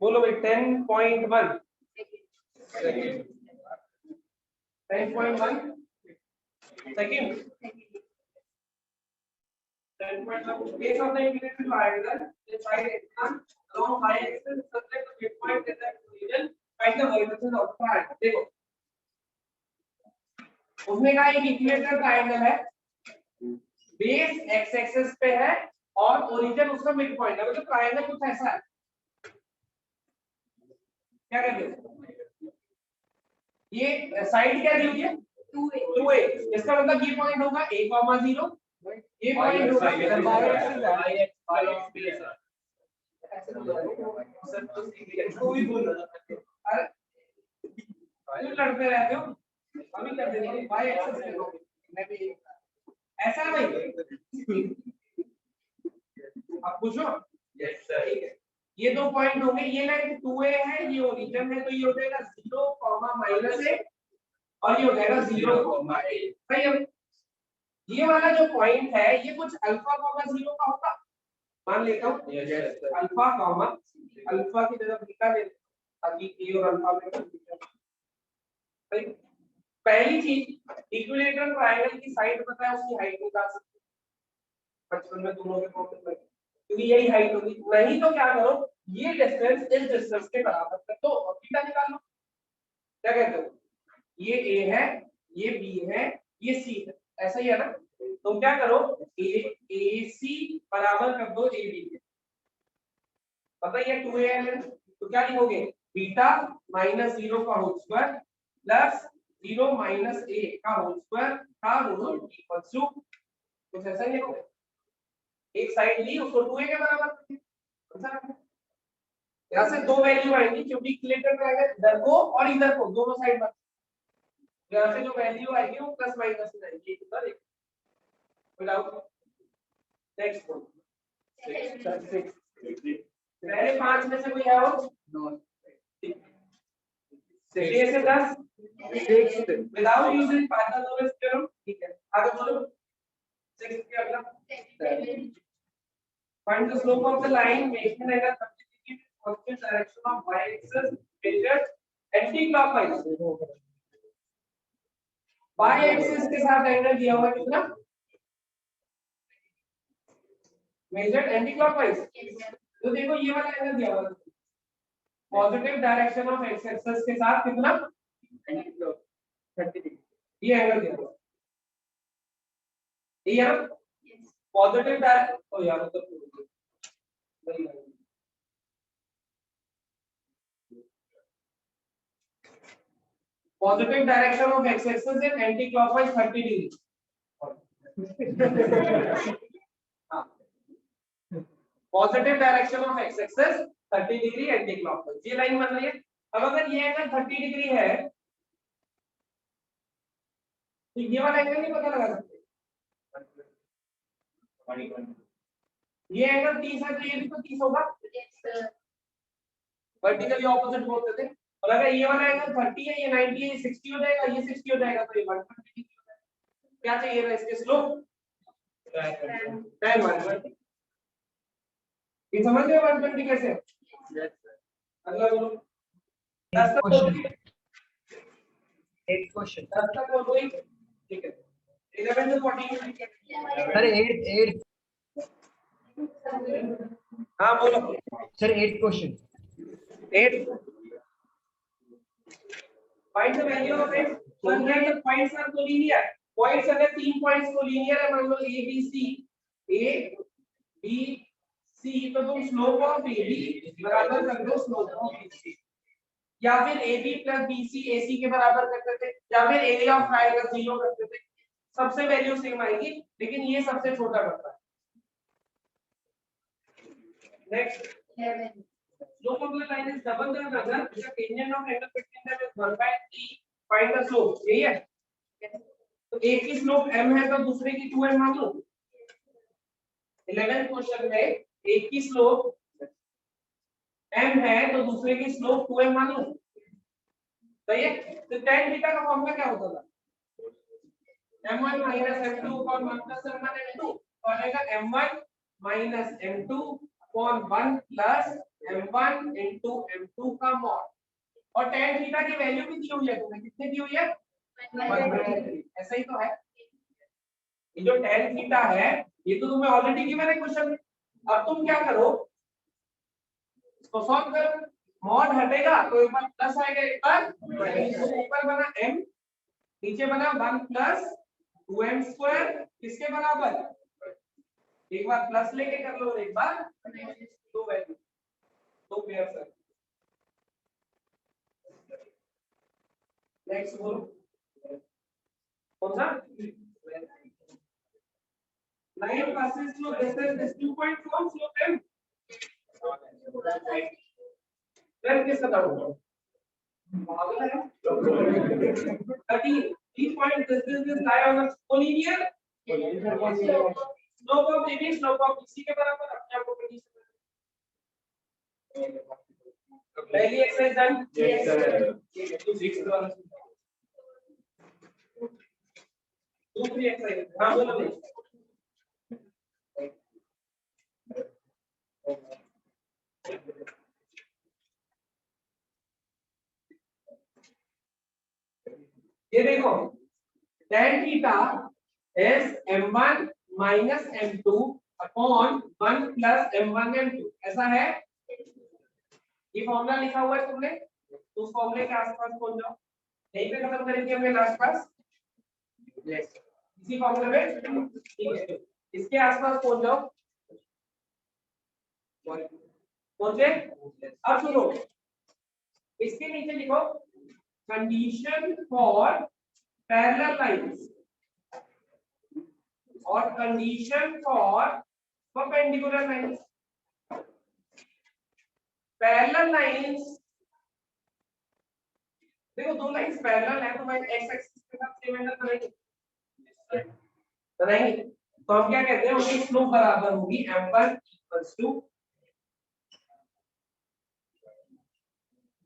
बोलो भाई 10.1 10.1 second 10.1 base of the integrated triangle the side exam along y axis subject to midpoint in that region find the vertices of the triangle देखो उसने कहा एक equilateral triangle है base x axis पे है और ओरिजिन उसका मिड पॉइंट है मतलब ट्रायंगल कुछ ऐसा है क्या कहते हो ये साइड क्या दी हुई है 2a इसका मतलब ये पॉइंट होगा a 0 ये पॉइंट होगा इसको भी बोल अरे क्यों लड़ते रहते हो अभी कर देंगे y एक्सिस पे लो मैं भी ऐसा है भाई आप पूछो यस सर ये दो पॉइंट होंगे ये लाइन 2a है ये ओरिजिन है तो ये हो जाएगा 0, -a और ये हो जाएगा 0, a भाई अब ये वाला जो पॉइंट है ये कुछ अल्फा, 0 का होगा मान लेता हूँ अल्फा, अल्फा की जगह बीटा ले ताकि ए और अल्फा में भाई पहली चीज इक्विलेटरल ट्रायंगल की साइड पता है उसकी हाइट निकाल सकते हैं बचपन में दोनों के प्रॉब्लम में क्योंकि यही हाइट होगी नहीं तो क्या करो ये डिस्टेंस इस डिस्टेंस के बराबर कर दो और थीटा निकाल लो क्या कहते हो ये a है ये b है ये c है ऐसा ही है ना तो क्या करो ac बराबर कर दो ab के पता है 2a है तो क्या लिखोगे बीटा -0 का होल स्क्वायर प्लस 0 - a का होल स्क्वायर का रूट इक्वल्स टू कुछ ऐसा ही लिखोगे एक साइड ली उसको 2a के बराबर कर दिया यहां से दो वैल्यू आएंगी क्योंकि इक्विलेटर में आएगा इधर को और इधर को दोनों साइड पर यहां से जो वैल्यू आएगी वो प्लस माइनस में आएगी एक उधर एक विदाउट नेक्स्ट वन पहले 5 में से कोई है और 6 से 10 विदाउट यूजिंग पाइथागोरस थ्योरम ठीक है आगे बोलो 6 के अगला find the slope of the line making an angle 30 degree with opposite direction of y axis measured anti-clockwise y axis के साथ एंगल दिया हुआ कितना मेजर्ड एंटी-क्लॉकवाइज तो देखो ये वाला एंगल दिया हुआ है positive direction of x axis के साथ कितना 30 डिग्री ये एंगल दिया हुआ है ये पॉजिटिव डायरेक्शन ओ यार तो positive direction of x axis is anti-clockwise 30 degree positive direction of x axis 30 degree anti clockwise ये लाइन बन रही है अब अगर ये एंगल 30 डिग्री है तो ये वाला एंगल नहीं पता लगा सकते ये एंगल 30 है तो ये भी तो 30 होगा वर्टिकली ऑपोजिट बोलते थे और अगर ये वाला एंगल 30 है ये 90 है ये 60 हो जाएगा ये 60 हो जाएगा तो ये 120 डिग्री हो जाएगा क्या चाहिए था इसके स्लोप tan 120 ये समझ रहे हो 120 कैसे यस सर अगला बोलो 10 तक हो गई एक क्वेश्चन 10 तक हो गई ठीक है 11 से 14 सर 8 हां बोलो sir 8 question 8 find the value of x one है तो पॉइंट्स आर कोलिनियर पॉइंट्स अगर तीन पॉइंट्स कोलिनियर है मान लो a b c तो तुम स्लोप ऑफ ab बराबर कर दो स्लोप ऑफ bc या फिर ab + bc ac के बराबर करते थे या फिर एरिया ऑफ ट्रायंगल 0 करते थे सबसे वैल्यू सेम आएगी लेकिन ये सबसे छोटा करता है next 11 slope of the line is double the angle the tangent of angle between them is 1/3 find the slope यही है तो एक की स्लोप m है तो दूसरे की 2m मान लो 11th क्वेश्चन में एक की स्लोप m है तो दूसरे की स्लोप 2m मान लो सही है तो tan थीटा का फॉर्मूला क्या होता था m1 - m2 upon 1 + m1 m2 और आएगा m1 - m2 upon 1 + m1 into m2 का मॉड और tan थीटा की वैल्यू भी दी हुई है तुम्हें, कितने दी हुई है 1/3। ऐसा ही तो है, ये जो tan थीटा है ये तो तुम्हें ऑलरेडी गिवन है क्वेश्चन में। अब तुम क्या करो, इसको सॉल्व करो, मॉड हटेगा तो एक बार प्लस आएगा एक बार माइनस, ऊपर बना m नीचे बना 1 प्लस 2m स्क्वायर किसके बराबर, एक बार प्लस लेके कर लो और एक बार दो वैल्यू दो पेयर सर। नेक्स्ट बोलो कौन सा, line passes through this 2.1 slope m, then किसका था वो पागल है 13 each point this lie on a collinear slope of AB slope of BC के बराबर, अपने आप को कंडीशन पहली एक्सरसाइज डन, ठीक है तो 6 वाला दूसरी एक्सरसाइज हां बोलो भाई। ये देखो tan theta is m1 minus m2 upon 1 plus m1 m2 ऐसा है, ये फॉर्मूला लिखा हुआ है तुमने, तो उस फॉर्मूले के आसपास पहुंच जाओ, यहीं पे खत्म करेंगे हमने लास्ट क्लास, इसी फॉर्मूले में, ठीक है इसके आसपास पहुंच जाओ, पहुंचे। अब सुनो, इसके नीचे लिखो कंडीशन फॉर पैरेलल लाइंस और condition for perpendicular lines. Parallel lines देखो, दो लाइंस पैरेलल है तो मैं एक्स एक्सिस के साथ सेम एंगल बनाएंगे, तो हम क्या कहते हैं उनकी स्लोप बराबर होगी m1 =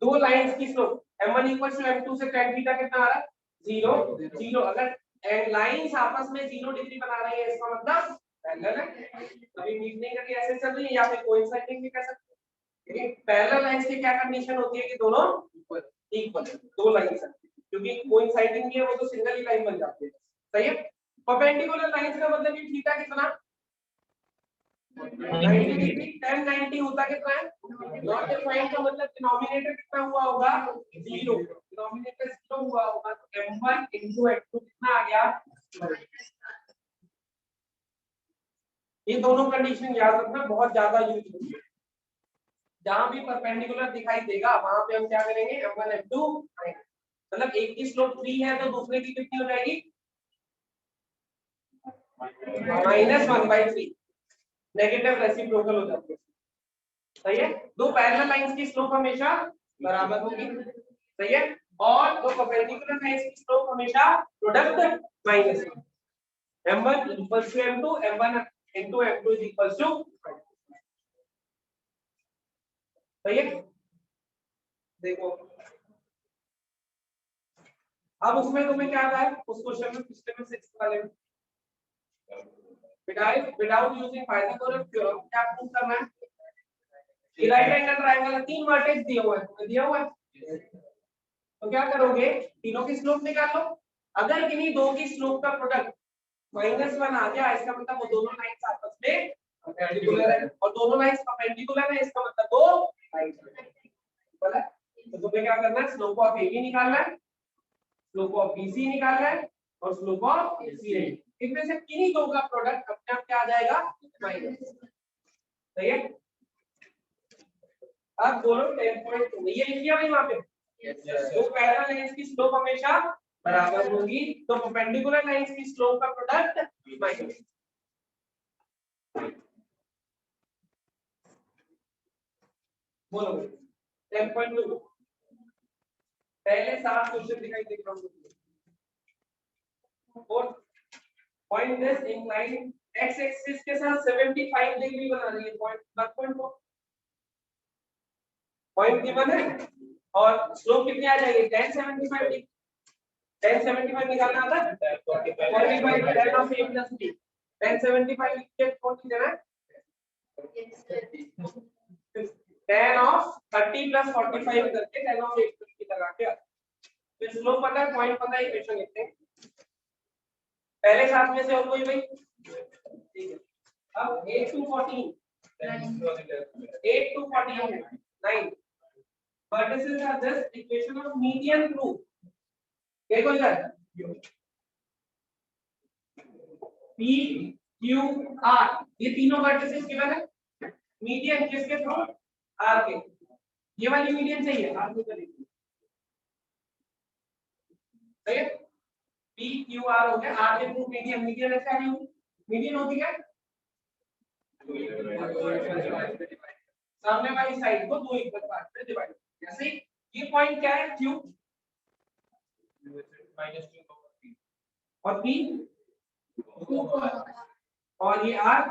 दो लाइंस की स्लोप m1 = m2 से tan थीटा कितना आ रहा है 0 0। अगर लाइंस आपस में 0 डिग्री बना रही है इसका मतलब पैरेलल है, कभी मीट नहीं करके ऐसे चल रही है या फिर कोइंसाइडिंग भी कह सकते हैं। लेकिन पैरेलल लाइंस की क्या कंडीशन होती है कि दोनों इक्वल, दो लाइंस है, क्योंकि कोइंसाइडिंग नहीं है वो तो सिंगल ही लाइन बन जाती है, सही है। परपेंडिकुलर लाइंस का मतलब कि थीटा कितना 90 डिग्री, tan 90 होता कितना है नॉट डिफाइंड, का मतलब डिनोमिनेटर कितना हुआ होगा 0, डिनोमिनेटर 0 हुआ होगा तो m1 * m2 कितना आ गया। ये दोनों कंडीशन याद रखना, बहुत ज्यादा यूज होती है, जहां भी परपेंडिकुलर दिखाई देगा वहां पे हम क्या करेंगे m1 m2, मतलब एक की स्लोप 3 है तो दूसरे की कितनी हो जाएगी -1/3, नेगेटिव रेसिप्रोकल हो जाती है, सही है। दो पैरेलल लाइंस की स्लोप हमेशा बराबर होगी, सही है, और दो परपेंडिकुलर लाइंस की स्लोप हमेशा product minus m1 = m2 m1 * m2 = सही है। देखो अब उसमें तुम्हें क्या आता है उस क्वेश्चन में, पिछले में 6 वाले में विदाउट यूजिंग पाइथागोरस थ्योरम क्या प्रूव करना है कि राइट एंगल ट्रायंगल है, 3 वर्टेक्स दिए हुए हैं, दिया हुआ है, तो क्या करोगे तीनों की स्लोप निकाल लो, अगर किन्हीं दो की स्लोप का प्रोडक्ट -1 आ गया इसका मतलब वो दोनों लाइंस आपस में परपेंडिकुलर है, और दोनों लाइंस परपेंडिकुलर है इसका मतलब दो लाइंस है, तो तुम्हें क्या करना है स्लोप ऑफ AB निकालना है, स्लोप ऑफ BC निकालना है और स्लोप ऑफ CA, इनमें से किन्हीं दो का प्रोडक्ट अपने आप क्या आ जाएगा माइनस, सही है। अब बोलो 10.2 ये लिख लिया भाई वहां पे, तो पैरेलल लाइंस की स्लोप हमेशा बराबर होगी तो परपेंडिकुलर लाइंस की स्लोप का प्रोडक्ट माइनस, बोलो 10.2 पहले 7 क्वेश्चन दिखाई दे रहा हूं, और point this incline x axis के साथ 75 डिग्री बना रही है, पॉइंट को पॉइंट गिवन है और स्लोप कितनी आ जाएगी 1075 डिग्री, 1075 निकालना आता है 40/10 ऑफ a + b, 1075 के 40 देना है tan of 30 plus 45 करके tan of 850 लगा के फिर स्लोप पता है, पॉइंट पता है, इक्वेशन लिखते हैं पहले साथ में से और कोई भाई, ठीक है। अब 8 to 14 8 to 14 है 9 vertices are just equation of median through देखो इधर P Q R ये तीनों vertices गिवन है, मीडियन किसके थ्रू, R के, ये वाली मीडियन चाहिए R को करेंगे, सही है। P Q R हो गया, R के थ्रू मीडियन, मीडियन ऐसे आ रही होगी, मीडियन होती है सामने वाली साइड को दो इक्वल पार्ट में डिवाइड, जैसे ये पॉइंट क्या है Q -2 और P और ये R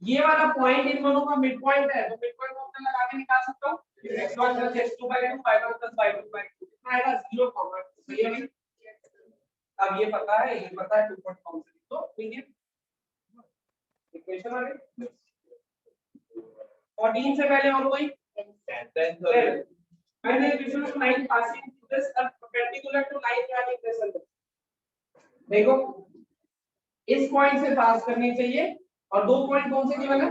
ये वाला पॉइंट इन दोनों का मिड पॉइंट है, तो मिड पॉइंट को अपने लगा के निकाल सकता हूं x1 + x2/2 y1 + y2/2 कितना आएगा 0, सही है। अब ये पता है 2 पॉइंट कौन से, तो मीडियन इक्वेशन आ गई। 14 से पहले और कोई मैंने equation of line passing through this perpendicular to line travelling pressure, देखो इस पॉइंट से पास करनी चाहिए और दो पॉइंट कौन से गिवन है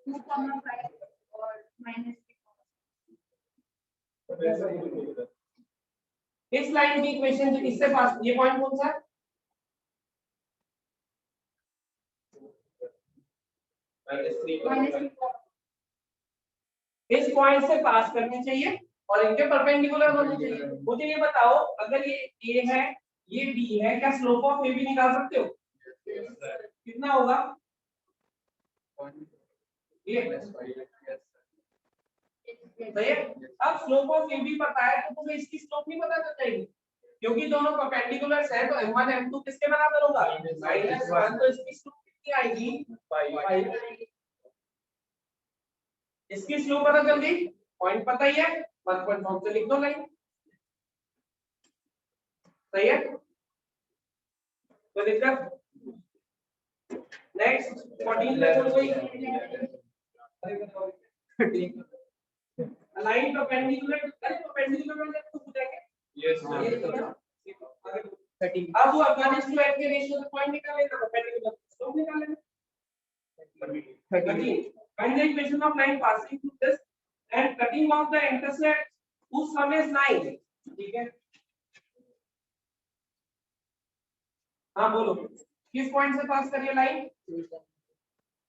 2,5 और -3। इस लाइन की इक्वेशन से इससे पास, ये पॉइंट कौन सा है इस पॉइंट से पास करनी चाहिए और इनके परपेंडिकुलर होनी चाहिए। मुझे ये बताओ अगर ये A है ये B है, क्या स्लोप ऑफ A भी निकाल सकते हो, कितना होगा ये सही है। अब स्लोप ऑफ A भी पता है तो तुम्हें इसकी स्लोप नहीं पता चल जाएगी, क्योंकि दोनों परपेंडिकुलर्स हैं, तो m1 m2 किसके बराबर होगा -1, तो इसकी स्लोप कितनी आएगी 5। इसकी स्लोप पता चल गई, पॉइंट पता ही है 1.5 से लिख दो लाइन, सही है। तो दिक्कत नेक्स्ट 14 में छोड़ गई लाइन परपेंडिकुलर, अरे परपेंडिकुलर में तो पूछेंगे यस। अब वो 1:n के रेशियो से पॉइंट निकालेगा, परपेंडिकुलर स्लोप निकालेगा 13। Find the equation of line passing through this and cutting off the intercept whose sum is 9, ठीक है। हाँ बोलो किस पॉइंट से पास करिए लाइन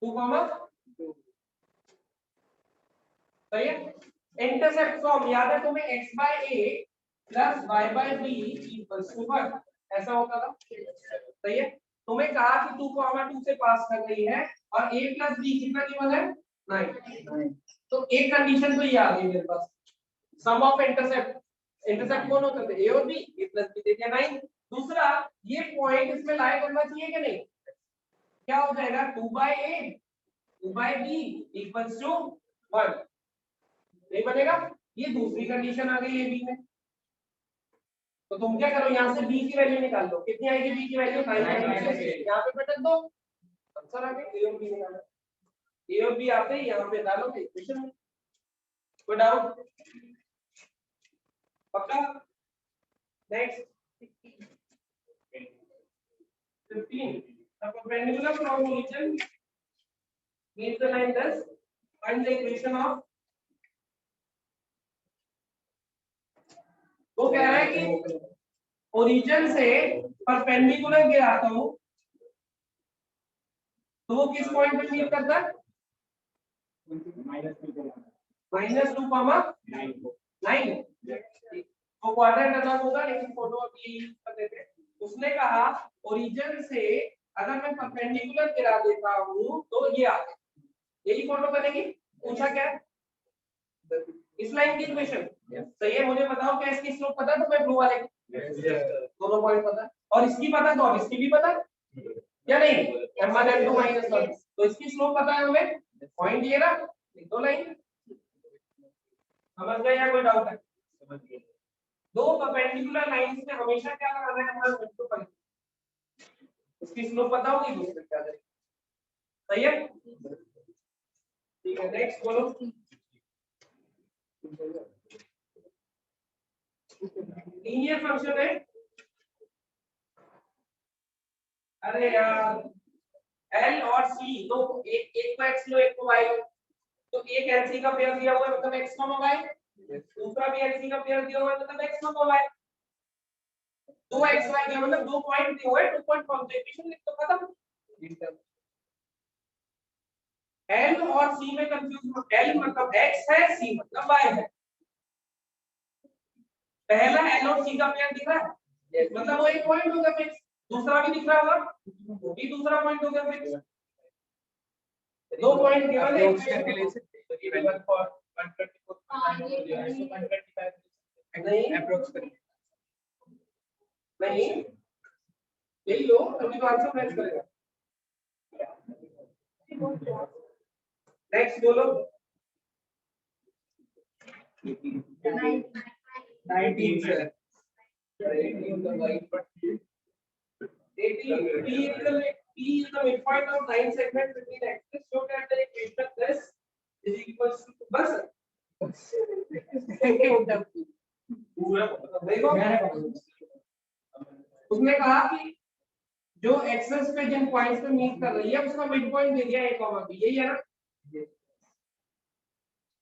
2, सही है। इंटरसेप्ट फॉर्म याद है तुम्हें x/a + y/b = 1 ऐसा होता था, सही है। तुम्हें कहा कि 2, 2 से पास कर रही है और a + b कितना गिवन है 9, तो एक कंडीशन तो ये आ गई मेरे पास, सम ऑफ इंटरसेप्ट कौन होते थे a और b, a + b दे दिया 9। दूसरा ये पॉइंट इसमें लाई करना चाहिए कि नहीं, क्या हो जाएगा 2/a 2/b = 1 नहीं बनेगा, ये दूसरी कंडीशन आ गई a b में। तो तुम क्या करो यहाँ से b की वैल्यू निकाल लो, कितनी आएगी b की वैल्यू 9, यहाँ पे पटक दो आंसर आ गया। a और b निकालो, a और b आते ही यहाँ पे डालोगे इक्वेशन में, कोई डाउट पक्का। नेक्स्ट 15 अब perpendicular from origin meets the line thus find the equation of, वो कह रहा है कि ओरिजिन से परपेंडिकुलर गिराता हूं तो वो किस पॉइंट पे मीट करता है -2,9 तो क्वाड्रेंट अलग होगा, लेकिन फोटो अभी करते थे। उसने कहा ओरिजिन से अगर मैं परपेंडिकुलर गिरा देता हूं तो ये आ यही फोटो बनेगी। पूछा क्या है इस लाइन की इक्वेशन, सही है। मुझे बताओ क्या इसकी स्लोप पता है तुम्हें ब्लू वाले दोनों पॉइंट पता है, और इसकी पता तो अब इसकी भी पता है या नहीं m1 m2 -1, तो इसकी स्लोप पता है हमें, पॉइंट ये रहा, लिख दो लाइन। समझ गए या कोई डाउट है? दो परपेंडिकुलर लाइंस में हमेशा क्या लगाना है हमारा बिंदु पर, इसकी स्लोप पता होगी दूसरे क्या करेंगे, सही है। ठीक है, नेक्स्ट बोलो। लीनियर फंक्शन है। अरे यार एल और सी दो, एक को एक्स लो एक को वाई लो, तो एक एलसी का पेयर दिया हुआ है मतलब एक्स वाई, दूसरा भी एलसी का पेयर दिया हुआ है मतलब एक्स वाई। दो एक्स वाई का मतलब दो पॉइंट दिए हुए, 2 पॉइंट फॉर्म इक्वेशन लिख तो खत्म। एल और सी में कंफ्यूज मत, एल मतलब एक्स है, सी मतलब वाई है। पहला एल और सी का पेयर दिख रहा है मतलब वो एक पॉइंट हो गया फिक्स, दूसरा भी दिख रहा होगा वो भी दूसरा पॉइंट हो गया फिक्स। दो पॉइंट केवल एक करके ले सकते हैं, तो ये 1 फॉर 124 125 नहीं अप्रोक्स करिए नहीं यही लो तभी तो आंसर मैच करेगा। नेक्स्ट बोलो। 19 sir 18 the right but 18 p is the midpoint of 9 segments between axis so that the equation this is equals to बस उसने कहा कि जो एक्सेस पे जिन पॉइंट्स पे मीट कर रही है उसका मिड पॉइंट दे दिया a बी, यही है ना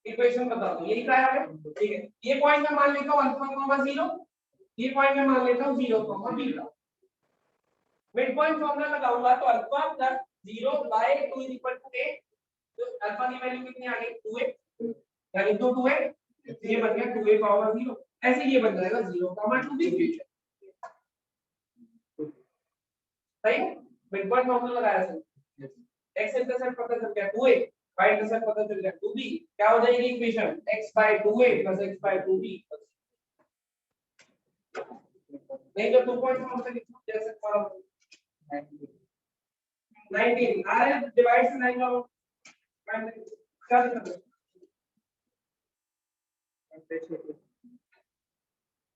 इक्वेशन बता दो, यही कहा है। ठीक है, ये पॉइंट मैं मान लेता हूं अल्फा 0, ये पॉइंट मैं मान लेता हूं 0 बीटा। मिड पॉइंट फॉर्मूला लगाऊंगा तो alpha plus 0 by 2 is equal to a, तो अल्फा की वैल्यू कितनी आ गई 2a, यानी तो 2a ये बन गया 2a 0, ऐसे ये बन जाएगा 0 2b। सही, मिड पॉइंट फॉर्मूला लगाया सर, x इंटरसेप्ट पता चल गया 2a, y इंटरसेप्ट पता चल गया 2b, क्या हो जाएगी equation x by 2a plus x by 2b। नहीं तो 2 पॉइंट फॉर्मूला लिख जैसे 19 आर डिवाइड से 9 आओ क्या लिखा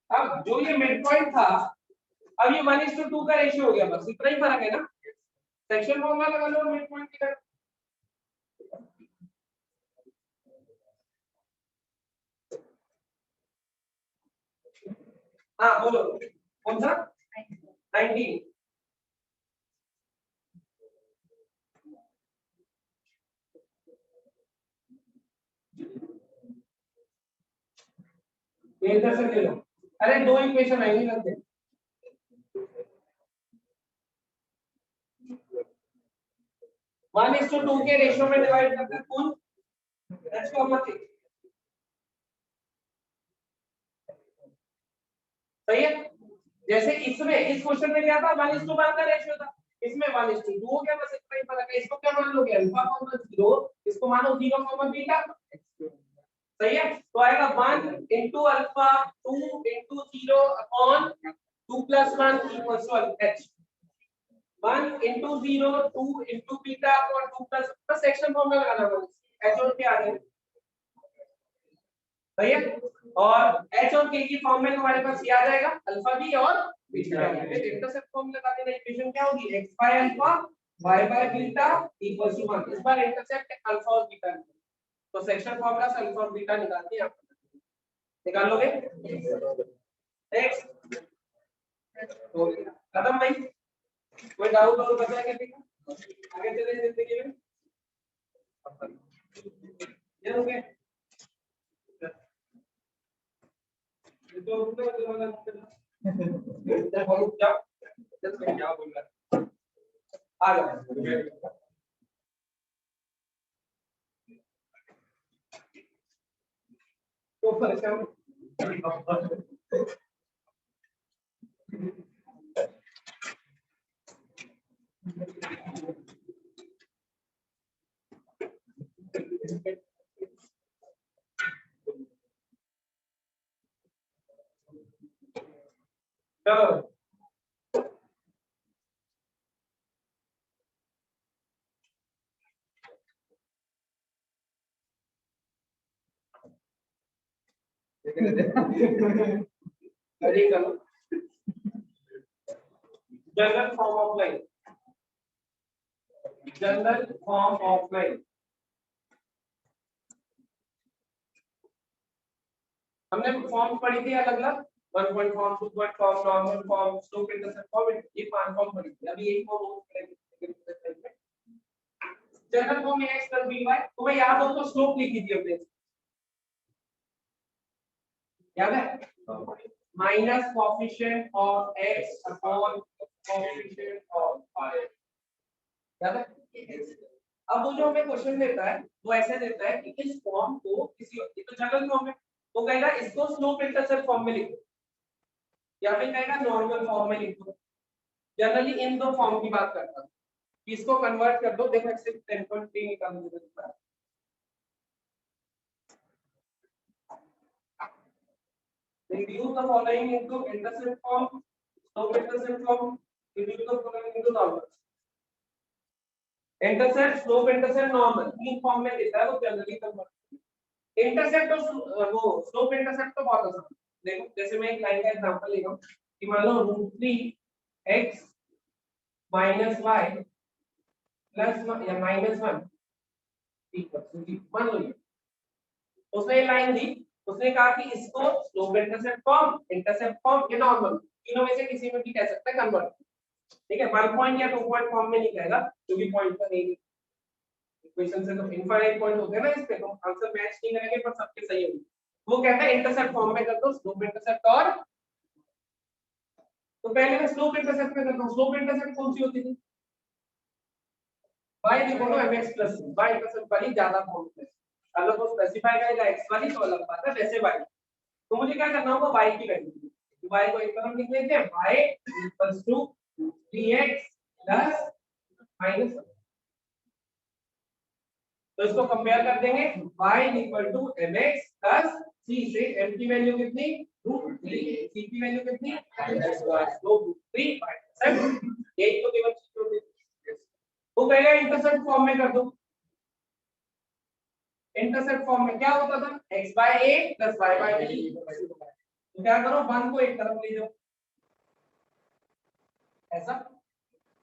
अब जो ये मिड पॉइंट था अब ये 1:2 का रेशियो हो गया, बस इतना ही फर्क है ना। सेक्शन फॉर्मूला लगा लो मिड पॉइंट की तरह। हाँ बोलो कौन सा 19 ये इधर से ले लो। अरे दो इक्वेशन है नहीं लगते 1:2 के रेशियो में डिवाइड करते हैं कौन x को मत सही है। जैसे इसमें इस क्वेश्चन में क्या था 1:1 का रेशियो था, इसमें 1:2 हो गया, बस इतना ही फर्क है। इसको क्या मान लोगे अल्फा 0, इसको मानो 0 बीटा, सही है। तो आएगा 1 into alpha 2 into 0 upon 2 plus 1 equals to h, 1 into 0 2 into beta upon 2 plus बस सेक्शन फॉर्मूला लगाना होगा h और k आ गए, सही है। और h और k की फॉर्म में हमारे पास ये आ जाएगा अल्फा b और बीटा। इंटरसेप्ट फॉर्म लगा देना, इक्वेशन क्या होगी x by alpha y by beta equals to 1। इस बार इंटरसेप्ट अल्फा और बीटा, तो सेक्शन फॉर्मूला से अल्फा और बीटा निकालते हैं आप, निकालोगे नेक्स्ट खत्म भाई। कोई डाउट हो तो बताएंगे, ठीक है आगे चले जिंदगी में ये हो गया तो क्या बोल रहा आ जाओ तो परेशान चलो रेडी करो general form of line, general form of line हमने फॉर्म पढ़ी थी अलग अलग, 1 point form, 2 point form, normal form, slope intercept form, ये 5 फॉर्म पढ़ी थी। अभी एक फॉर्म और पढ़ेंगे, जनरल फॉर्म में x प्लस by। तो मैं याद हो तो स्लोप लिखी थी हमने, याद है, minus coefficient of x upon coefficient of y, याद है। अब वो जो हमें क्वेश्चन देता है वो ऐसे देता है कि इस फॉर्म को किसी, ये तो जनरल फॉर्म है, वो कहेगा इसको स्लोप इंटरसेप्ट फॉर्म में लिखो, या फिर कहेगा नॉर्मल फॉर्म में लिखो। जनरली इन दो फॉर्म की बात करता हूं, इसको कन्वर्ट कर दो। देखो x 10.3 निकाल दो, reduce the following into intercept form, slope intercept form, reduce the following into normal, intercept, slope intercept, normal, तीन फॉर्म में देता है वो जनरली कन्वर्ट। इंटरसेप्ट और वो स्लोप इंटरसेप्ट तो बहुत आसान है। देखो जैसे मैं एक लाइन का एग्जांपल ले रहा हूं कि मान लो √3x minus y plus या -1 इक्वल टू 0, मान लो ये उसने ये लाइन दी, उसने कहा कि इसको स्लोप इंटरसेप्ट फॉर्म या नॉर्मल, तीनों में से किसी में भी कह सकते हैं कन्वर्ट। ठीक है, 1 पॉइंट या 2 पॉइंट फॉर्म में नहीं कहेगा क्योंकि पॉइंट का नहीं, इक्वेशन से तो इनफाइनाइट पॉइंट होते हैं ना, इस पे तो आंसर मैच नहीं करेंगे पर सबके सही होंगे। वो कहता है इंटरसेप्ट फॉर्म में कर दो स्लोप इंटरसेप्ट, और तो पहले मैं स्लोप इंटरसेप्ट में करता हूं। स्लोप इंटरसेप्ट कौन सी होती थी, y equal to mx plus y intercept वाली ज्यादा फॉर्म है, अगर वो स्पेसिफाई करेगा x वाली तो अलग बात है, वैसे y तो मुझे क्या करना होगा, y की वैल्यू, y को एक तरफ लिख लेते हैं, y equals to 3x plus -1, तो इसको कंपेयर कर देंगे, y equal to mx plus c से m की वैल्यू कितनी, √3, c की वैल्यू कितनी, √3, यही तो केवल चीज होती है। वो कहेगा इंटरसेप्ट फॉर्म में कर दो। इंटरसेप्ट फॉर्म में क्या होता था, x by a plus y by b, तो क्या करो 1 को एक तरफ ले जाओ, ऐसा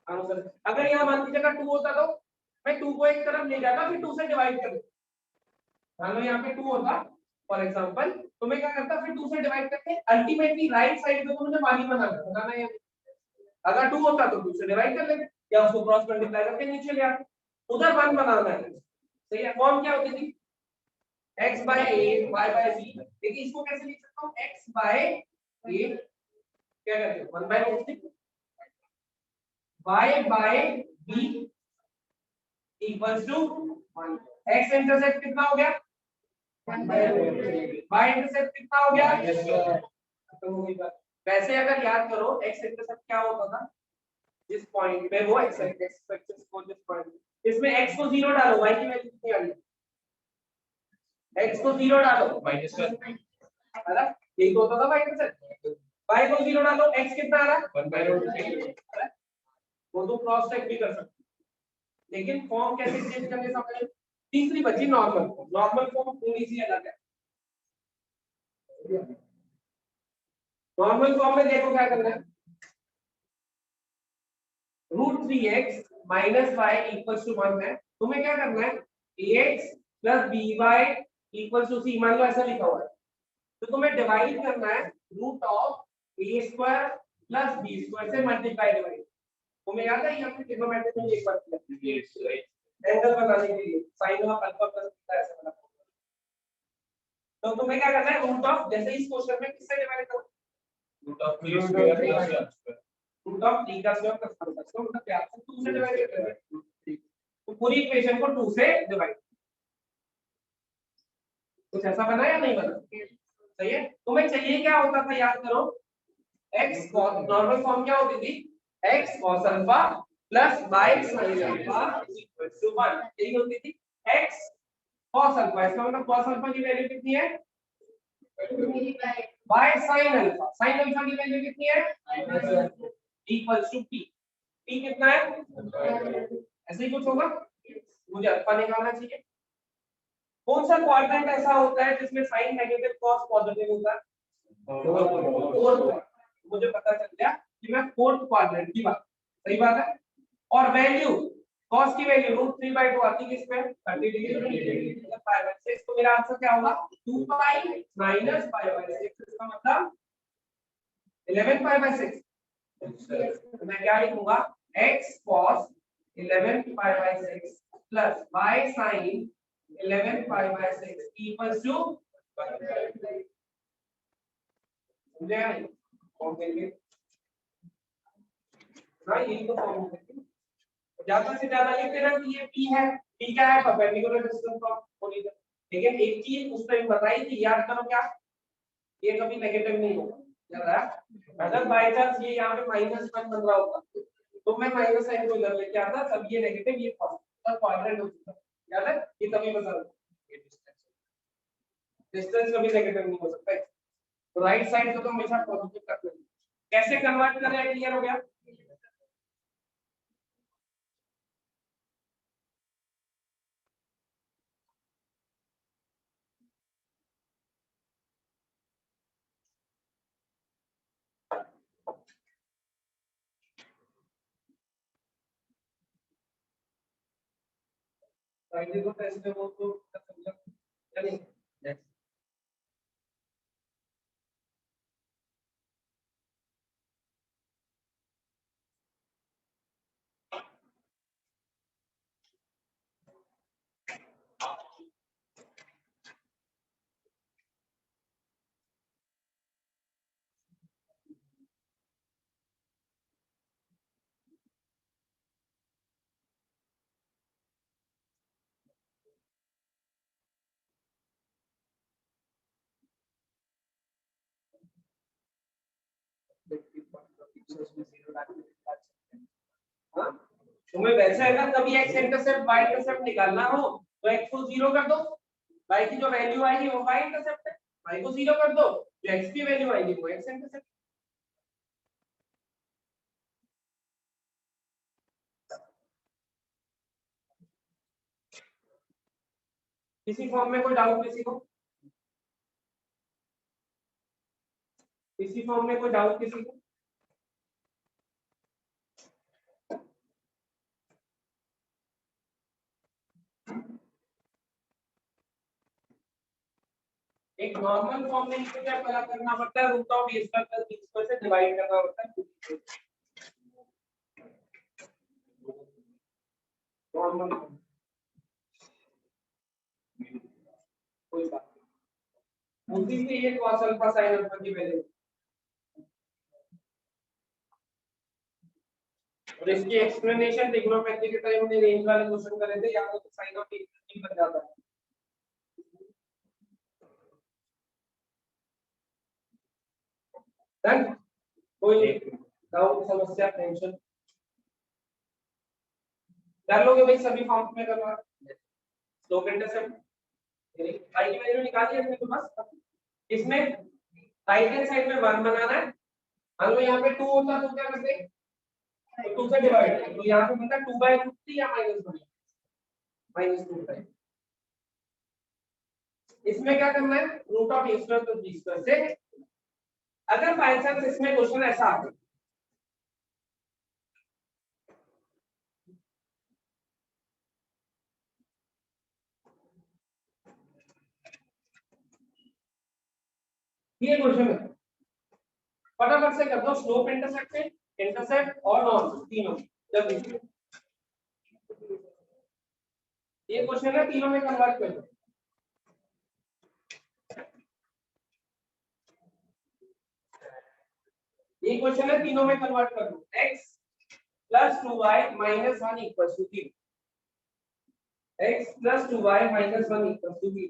आंसर। अगर यहाँ 1 की जगह 2 होता तो मैं 2 को एक तरफ ले जाता, फिर 2 से डिवाइड कर देता। मान लो यहाँ पे 2 होता फॉर एग्जांपल, तो मैं क्या करता, फिर 2 से डिवाइड करके अल्टीमेटली राइट साइड पे तो मुझे वाली बनाना है। अगर 2 होता तो 2 से डिवाइड कर लेते या उसको क्रॉस मल्टीप्लाई करके नीचे ले आते, उधर 1 बनाना है। सही है, फॉर्म क्या होती थी, x by a y by b, देखिए इसको कैसे लिख सकता हूँ, x by a क्या करते हैं 1 by √3, y by b equals to 1, x intercept कितना हो गया 1 by √3, y इंटरसेप्ट कितना हो गया, तो होगी बात। वैसे अगर याद करो x इंटरसेप्ट क्या होता था, जिस पॉइंट पे वो x एक्सिस को जिस पॉइंट, इसमें x को 0 डालो, y की वैल्यू कितनी आ रही है, x को 0 डालो -1, है ना, यही तो होता था y इंटरसेप्ट। y को 0 डालो, x कितना आ रहा है 1 by √3, वो तो क्रॉस चेक भी कर सकते, लेकिन फॉर्म कैसे चेंज करने समझ। तीसरी बची नॉर्मल फॉर्म, नॉर्मल फॉर्म थोड़ी सी अलग है। नॉर्मल फॉर्म में देखो क्या करना है, √3x minus y equals to 1 है, तुम्हें क्या करना है, ax plus by equals to c, मान लो ऐसा लिखा हुआ है, तो तुम्हें डिवाइड करना है root of a square plus b square से मल्टीप्लाई डिवाइड। तुम्हें याद है यहाँ पे ट्रिग्नोमेट्री में एक बार किया एंगल बनाने के लिए sin of alpha plus beta ऐसे बना, तो तुम्हें क्या करना है, रूट ऑफ, जैसे इस क्वेश्चन में किससे डिवाइड करो, root of 3 square plus 1 square, root of 3 का स्क्वायर प्लस 1 का स्क्वायर, मतलब क्या 2 से डिवाइड कर रहे हैं, तो पूरी इक्वेशन को 2 से डिवाइड। कुछ ऐसा बना या नहीं बना, सही है। तुम्हें चाहिए क्या होता था, याद करो, x cos, नॉर्मल फॉर्म क्या होती थी, x cos alpha plus y sin alpha equals to 1, यही होती थी x cos अल्फा, इसका मतलब cos अल्फा की वैल्यू कितनी है, y sin अल्फा की वैल्यू कितनी है, इक्वल्स टू p, p कितना है, ऐसे ही कुछ होगा, मुझे अल्फा निकालना चाहिए। कौन सा क्वाड्रेंट ऐसा होता है जिसमें साइन नेगेटिव cos पॉजिटिव होता है, फोर्थ, मुझे पता चल गया कि मैं फोर्थ क्वाड्रेंट की बात, सही बात है। और वैल्यू cos की वैल्यू √3/2 आती है किसमें 30 डिग्री मतलब π/6 तो मेरा आंसर क्या होगा 2 पाई माइनस π/6 इसका मतलब 11 π/6 तो मैं क्या लिखूंगा x cos 11 π/6 plus y sin 11 π/6 equals to समझे नहीं कौन देंगे ना यही तो फॉर्म है ज्यादा से ज्यादा लिख देना कि ये p है p क्या है परपेंडिकुलर डिस्टेंस ऑफ कोलिजन लेकिन एक चीज उस टाइम बताई थी याद करो क्या ये कभी नेगेटिव नहीं होगा याद है अगर बाय चांस ये यहाँ पे -1 बन रहा होता तो मैं माइनस साइन को इधर लेके आता तब ये नेगेटिव ये पॉजिटिव क्वाड्रेंट होता याद है ये कभी बता डिस्टेंस कभी नेगेटिव नहीं हो सकता तो राइट साइड को तो हमेशा पॉजिटिव करते हैं कैसे कन्वर्ट कर रहे हैं क्लियर हो गया राइट देखो टेस्ट में वो तो समझा चलिए नेक्स्ट हाँ तुम्हें वैसे अगर कभी x इंटरसेप्ट y इंटरसेप्ट निकालना हो तो x को 0 कर दो y की जो वैल्यू आएगी वो y इंटरसेप्ट है y को 0 कर दो जो x की वैल्यू आएगी वो x इंटरसेप्ट किसी फॉर्म में कोई डाउट किसी फॉर्म में कोई डाउट किसी को एक नॉर्मल फॉर्म में इसको क्या पता करना पड़ता है root of a square plus b square से डिवाइड करना पड़ता है नॉर्मल कोई बात नहीं उसी से ये cos अल्फा sin अल्फा की वैल्यू और इसकी एक्सप्लेनेशन ट्रिग्नोमेट्री के टाइम में रेंज वाले क्वेश्चन करे थे या तो sin ऑफ a बन जाता है डन कोई डाउट समस्या टेंशन कर लोगे भाई सभी फॉर्म्स में करवा स्लोप इंटरसेप्ट आई की वैल्यू निकाली है तो बस इसमें राइट हैंड साइड में 1 बनाना है मान लो यहाँ पे 2 होता तो क्या करते तो 2 से डिवाइड तो यहाँ पे बनता 2/√3 या -1 -2 इसमें क्या करना है root of a square plus b square से अगर बाय चांस इसमें क्वेश्चन ऐसा आ गया ये क्वेश्चन है फटाफट से कर दो स्लोप इंटरसेप्ट से इंटरसेप्ट और नॉर्म तीनों जल्दी ये क्वेश्चन है तीनों में कन्वर्ट कर दो ये क्वेश्चन है तीनों में कन्वर्ट कर दो x plus 2y minus 1 equals to 3 x plus 2y minus 1 equals to 3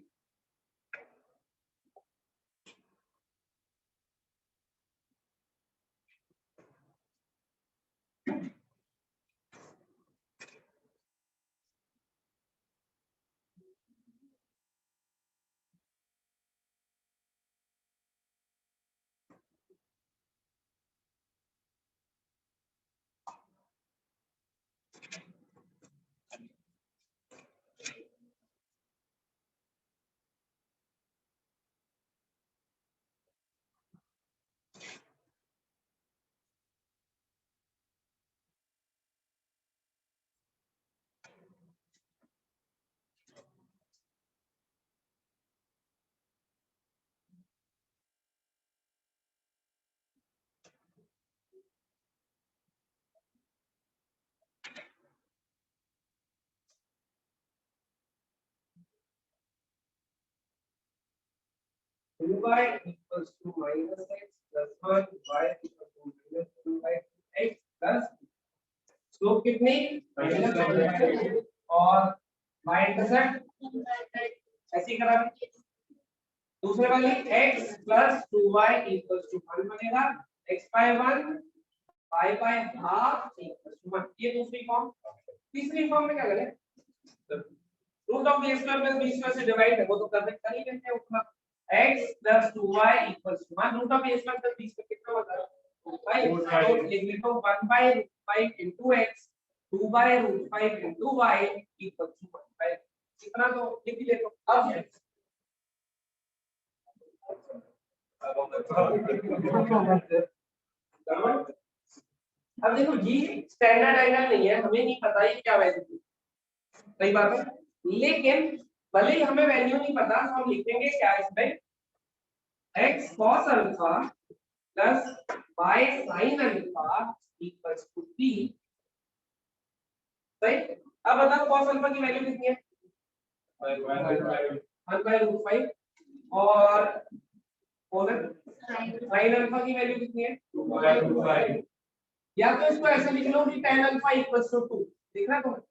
2y equals to minus x plus 1, y equals to minus 2y x plus slope कितनी और y इंटरसेप्ट ऐसी करा दूसरे वाली x plus 2y equals to 1 बनेगा x by 1 y by half equals to 1 ये दूसरी form. तीसरी फॉर्म में क्या करें root of a square plus b square से डिवाइड है वो तो कर ही लेते हैं उतना x plus 2y equals to 1 root of a square plus b square कितना होता है 5 तो लिख लो 1 by root 5 into x 2 by root 5 into y equals to 1 by इतना तो लिख ही लेते हो अब देखो ये स्टैंडर्ड एंगल नहीं है हमें नहीं पता ये क्या वैल्यू सही बात है लेकिन भले ही हमें वैल्यू नहीं पता तो हम लिखेंगे क्या इसमें x cos alpha plus y sin alpha equals to b सही। अब बताओ cos alpha की वैल्यू कितनी है 1 by root 5 और sin alpha की वैल्यू कितनी है 2 by root 5 या तो इसको ऐसे लिख लो कि tan alpha equals to 2 दिख रहा है तुम्हें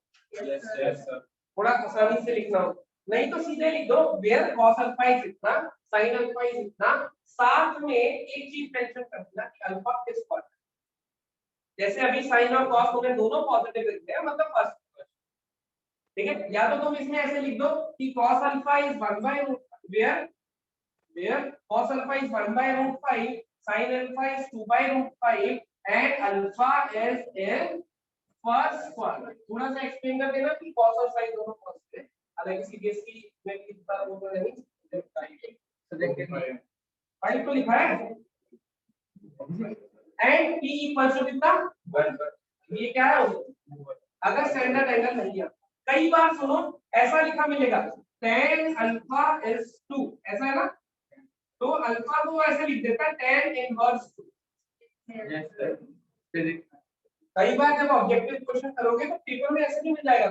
यस सर थोड़ा आसानी से लिखना हो नहीं तो सीधे लिख दो where cos alpha is इतना sin alpha is इतना साथ में एक चीज मेंशन कर देना कि अल्फा किस पर जैसे अभी sin और cos तुमने दोनों पॉजिटिव लिखते हैं मतलब फर्स्ट ठीक है या तो तुम इसमें ऐसे लिख दो कि cos alpha is 1 by root where cos alpha is 1 by root 5 sin alpha is 2 by root 5 and alpha is in first quadrant थोड़ा सा एक्सप्लेन कर देना कि cos और sin दोनों फर्स्ट है हालांकि सीबीएस की में कितना वो तो नहीं बताइए सब्जेक्ट में फाइल तो लिखा है एंड p इक्वल्स टू कितना 1 ये क्या है अगर स्टैंडर्ड एंगल नहीं है कई बार सुनो ऐसा लिखा मिलेगा tan अल्फा इज 2 ऐसा है ना तो अल्फा को ऐसे लिख देता है tan इनवर्स 2 यस सर कई बार जब ऑब्जेक्टिव क्वेश्चन करोगे तो पेपर में ऐसे नहीं मिल जाएगा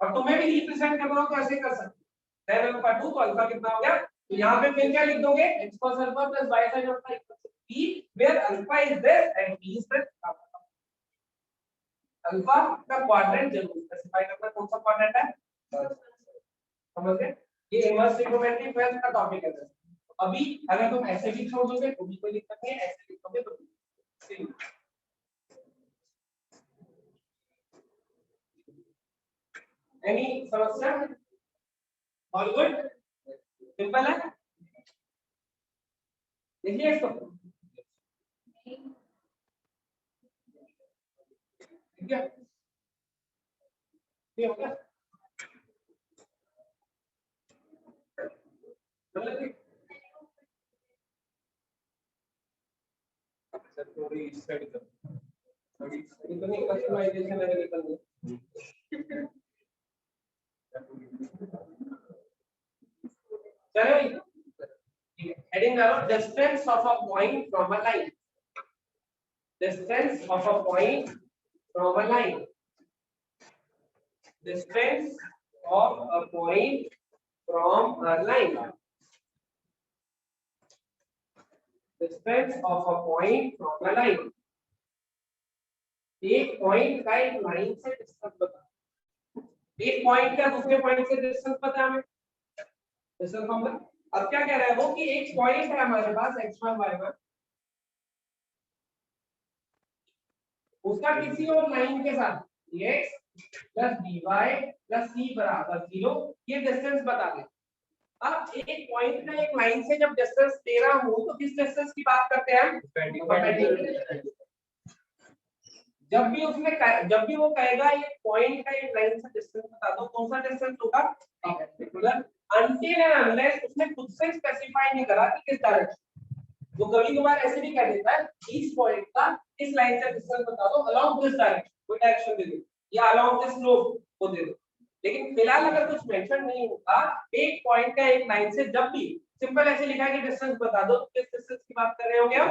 और तुम्हें भी रिप्रेजेंट करना हो तो ऐसे कर सकते tan अल्फा 2 तो अल्फा कितना हो गया तो यहां पे फिर क्या लिख दोगे x cos alpha plus y sin alpha equal to p where alpha is this and p is this alpha का क्वाड्रेंट जरूर स्पेसिफाई करना कौन सा क्वाड्रेंट है समझ गए ये इनवर्स ट्रिग्नोमेट्री 12th का टॉपिक है अभी अगर तुम ऐसे भी छोड़ दोगे तो भी कोई दिक्कत नहीं है ऐसे लिखोगे तो सेम Any समस्या? All good? Simple है? देखिए इसको। ठीक है? ये हो गया? सर थोड़ी स्टडी कर। थोड़ी स्टडी करने के बाद कस्टमाइजेशन अगर करनी। चलो heading डालो distance of a point from a line distance of a point from a line distance of a point from a line distance of a point from a line एक point का एक line से distance बता एक point का दूसरे point से distance पता है हमें डिस्टेंस फॉर्मूला अब क्या कह रहा है वो कि एक पॉइंट है हमारे पास x1 y1 उसका किसी और लाइन के साथ x plus dy plus c बराबर 0 ये डिस्टेंस बता दे अब एक पॉइंट का एक लाइन से जब डिस्टेंस दे रहा हूं तो किस डिस्टेंस की बात करते हैं जब भी वो कहेगा ये पॉइंट का एक लाइन से डिस्टेंस बता दो कौन सा डिस्टेंस होगा पर्टिकुलर अनटिल एंड अनलेस उसने खुद से स्पेसिफाई नहीं करा कि किस डायरेक्शन वो कभी-कभार ऐसे भी कह देता है इस पॉइंट का इस लाइन से डिस्टेंस बता दो अलोंग दिस डायरेक्शन कोई डायरेक्शन दे दो या अलोंग दिस स्लोप को दे दो लेकिन फिलहाल अगर कुछ मेंशन नहीं होगा एक पॉइंट का एक लाइन से जब भी सिंपल ऐसे लिखा है कि डिस्टेंस बता दो तो किस डिस्टेंस की बात कर रहे होंगे आप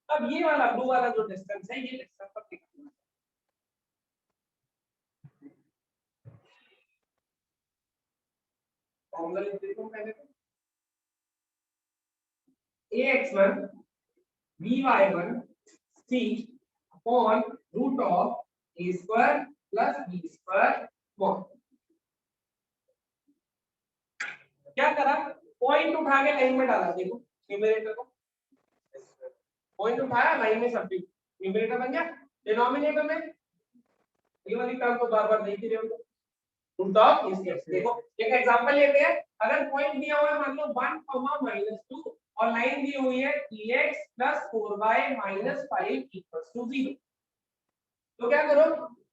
अब ये वाला ब्लू वाला जो डिस्टेंस है ये डिस्टेंस पर लिखना फॉर्मूला लिख देता हूं पहले तो ax1 by1 c upon root of a square plus b square mod। क्या करा, पॉइंट उठा के लाइन में डाला, देखो न्यूमरेटर को पॉइंट उठाया, लाइन में सब्स्टिट्यूट, न्यूमरेटर बन गया। डिनोमिनेटर में ये वाली टर्म को बार बार देख ही रहे हो, रूट ऑफ इसके। देखो एक एग्जांपल लेते हैं, अगर पॉइंट दिया हुआ है मान लो 1, -2 और लाइन दी हुई है dx + 4y - 5 = 0, तो क्या करो,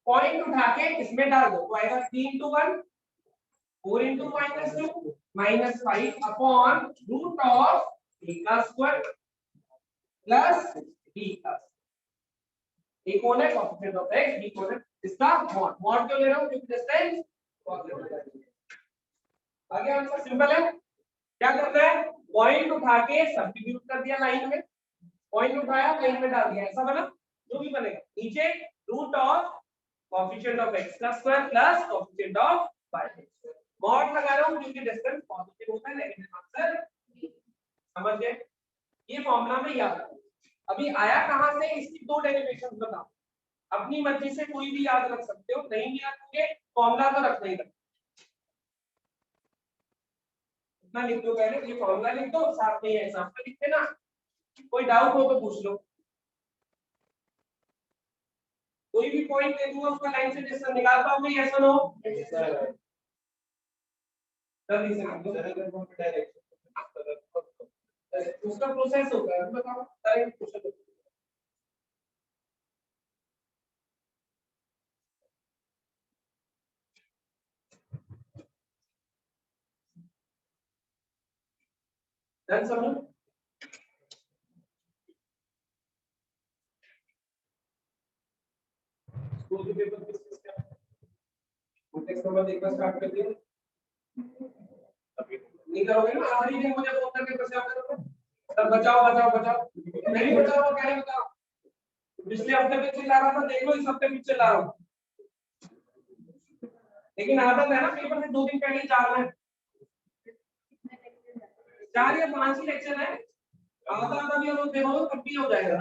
पॉइंट उठा के इसमें डाल दो, तो आएगा 3 × 1 4 × -2 -5 अपॉन रूट ऑफ a का स्क्वायर प्लस b का। a कौन है, कोएफिशिएंट ऑफ x, b कौन है इसका मॉड। मॉड क्यों ले रहा हूं, क्योंकि डिस्टेंस आगे आंसर सिंपल है। क्या करना है, पॉइंट उठा के सब्स्टिट्यूट कर दिया लाइन में, पॉइंट उठाया लाइन में डाल दिया, ऐसा बना, जो भी बनेगा नीचे root of coefficient of x का square plus coefficient of y का स्क्वायर। मॉड लगा रहा हूं क्योंकि डिस्टेंस पॉजिटिव होता है, नेगेटिव आंसर समझ गए। ये फॉर्मूला में याद रखो। अभी आया कहां से, इसकी दो डेरिवेशंस बताओ, अपनी मर्जी से कोई भी याद रख सकते हो, नहीं भी याद रखोगे फॉर्मूला तो रखना ही रखना। इतना लिख दो पहले, ये फॉर्मूला लिख दो, साथ में ये एग्जांपल लिख देना, कोई डाउट हो तो पूछ लो। कोई भी पॉइंट दे दूंगा उसका लाइन से डिस्टेंस निकाल पाओगे, यस और नो? जल्दी से कर दो, उसका प्रोसेस होगा, बताओ डायरेक्ट प्रोसेस। डन सब लोग? स्कूल के पेपर टेक्स्ट नंबर देखना स्टार्ट कर दिया, नहीं करोगे ना, आखिरी दिन मुझे फोन करके परेशान करोगे, तब बचाओ बचाओ बचाओ, नहीं बचाओ तो क्या बताओ। पिछले हफ्ते पे चिल्ला रहा था, देख लो इस हफ्ते भी चिल्ला रहा हूं, लेकिन आदत है ना पेपर से 2 दिन पहले ही डालना है। 4 या 5 ही लेक्चर है, आधा भी और देखो तब भी हो जाएगा।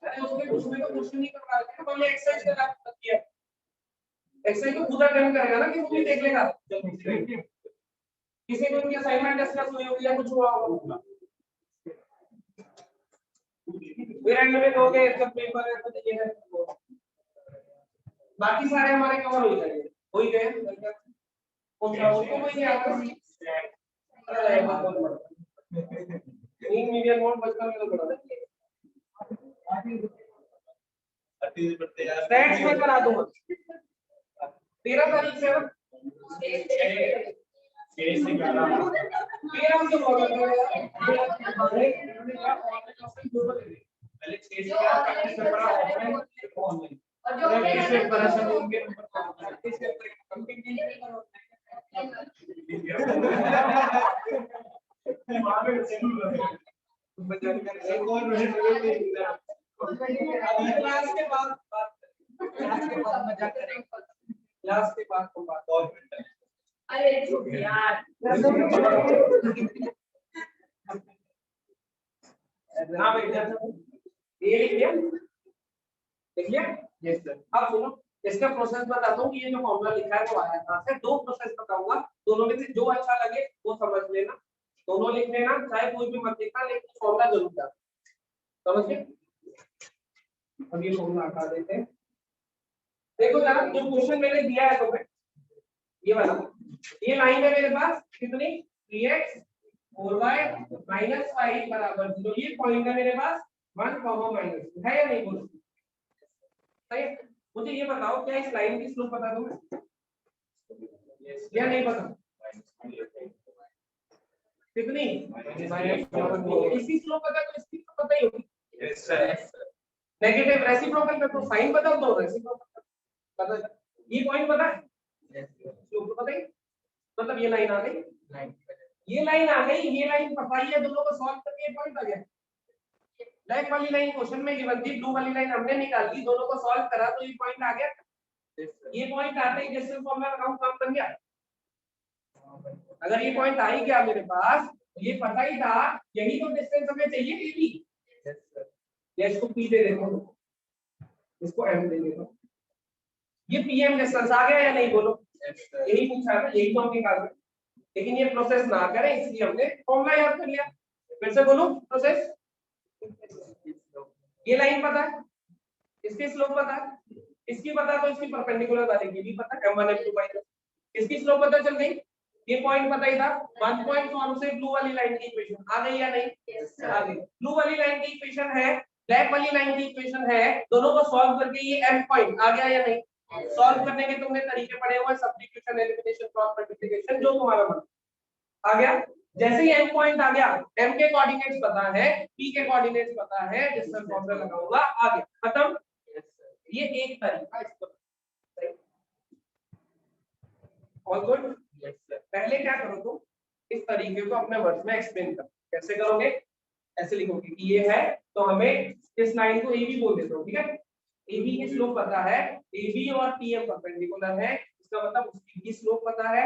अरे उसमें उसमें तो कुछ नहीं कर रहा है, पहले एक्सरसाइज का काम किया, एक्सरसाइज को खुद अटेंड करेगा ना कि वो भी देख लेगा, किसी को उनकी असाइनमेंट डिस्कस हुई होगी या कुछ हुआ होगा, फिर एंड में कहोगे सब पेपर है तो ये है, बाकी सारे हमारे कवर हो जाएंगे, हो ही गए। कौन सा उसको कोई नहीं आता, तीन मीडियम मोड बचपन में तो पढ़ा था, स्टैट्स में करा दूंगा 13 तारीख से, 13 से बोल रहा पहले 6 से क्या प्रैक्टिस कर रहा ऑफलाइन ऑनलाइन, और जो कैसे प्रदर्शन होंगे प्रैक्टिस करते कंटिन्यू क्लास के बाद मजा करेंगे, क्लास के बाद हम बात और अरे यार ना बेटा ये लिख लिया यस सर। अब सुनो इसका प्रोसेस बताता हूँ कि ये जो फॉर्मूला लिखा है वो आया कहां से। दो प्रोसेस बताऊंगा, दोनों में से जो अच्छा लगे वो समझ लेना, दोनों लिख लेना, चाहे कोई भी मत लिखना, लेकिन फॉर्मूला जरूर जाना, समझ गए। अब ये फॉर्मूला हटा देते हैं। देखो जरा जो क्वेश्चन मैंने दिया है तुम्हें, ये वाला, ये लाइन है मेरे पास कितनी 3x 4y - 5 = 0, ये पॉइंट है मेरे पास 1, -2 है या नहीं बोलो सही है। मुझे ये बताओ क्या इस लाइन की स्लोप पता तुम्हें या नहीं पता, कितनी इसी स्लोप पता तो इसकी तो पता ही होगी। Yes sir. नेगेटिव रेसिप्रोकल पे तो साइन पता हो तो रेसिप्रोकल पता, ये पॉइंट पता है, स्लोप पता है, मतलब ये लाइन आ गई, ये लाइन आ गई, ये लाइन पता ही है, दोनों को सॉल्व करके पॉइंट आ गया। ब्लैक वाली लाइन क्वेश्चन में गिवन थी, ब्लू वाली लाइन हमने निकाली, दोनों को सॉल्व करा तो ये पॉइंट आ गया। ये पॉइंट आते ही डिस्टेंस फॉर्मूला लगाऊं, काम बन गया। अगर ये पॉइंट आ ही गया मेरे पास ये पता ही था, यही तो डिस्टेंस हमें चाहिए ए बी। या इसको पी दे देता हूँ, इसको एम दे देता हूँ। ये पीएम डिस्टेंस आ गया या नहीं बोलो? यही पूछा है, यही तो हम निकाल रहे हैं। लेकिन ये प्रोसेस ना करें इसलिए हमने फॉर्मूला याद कर लिया। फिर से बोलो प्रोसेस। ये लाइन पता है, इसकी स्लोप पता है, इसकी पता तो इसकी परपेंडिकुलर वाले की भी पता है, m1 m2 माइनस। इसकी स्लोप पता चल गई, ये पॉइंट पता ही था। 1 पॉइंट फॉर्म से ब्लू वाली लाइन की इक्वेशन आ गई या नहीं? आ गई। ब्लू वाली लाइन की इक्वेशन है, ब्लैक वाली लाइन की इक्वेशन है, दोनों को सॉल्व करके ये m पॉइंट आ गया या नहीं? सॉल्व करने के तुमने तरीके पढ़े हुए, सब्स्टिट्यूशन, एलिमिनेशन, क्रॉस मल्टीप्लिकेशन, जो तुम्हारा मन आ गया। जैसे ही m पॉइंट आ गया, m के कोऑर्डिनेट्स पता है, p के कोऑर्डिनेट्स पता है, डिस्टेंस फॉर्मूला लगाऊंगा, आ गया, खत्म। ये एक तरीका इसका। All good? पहले क्या करो तुम, इस तरीके को अपने वर्ड्स में एक्सप्लेन करो। कैसे करोगे? ऐसे लिखोगे कि ये है, तो हमें इस लाइन को AB बोल देते हो, ठीक है? AB की स्लोप पता है, AB और PM परपेंडिकुलर है, इसका मतलब उसकी भी स्लोप पता है।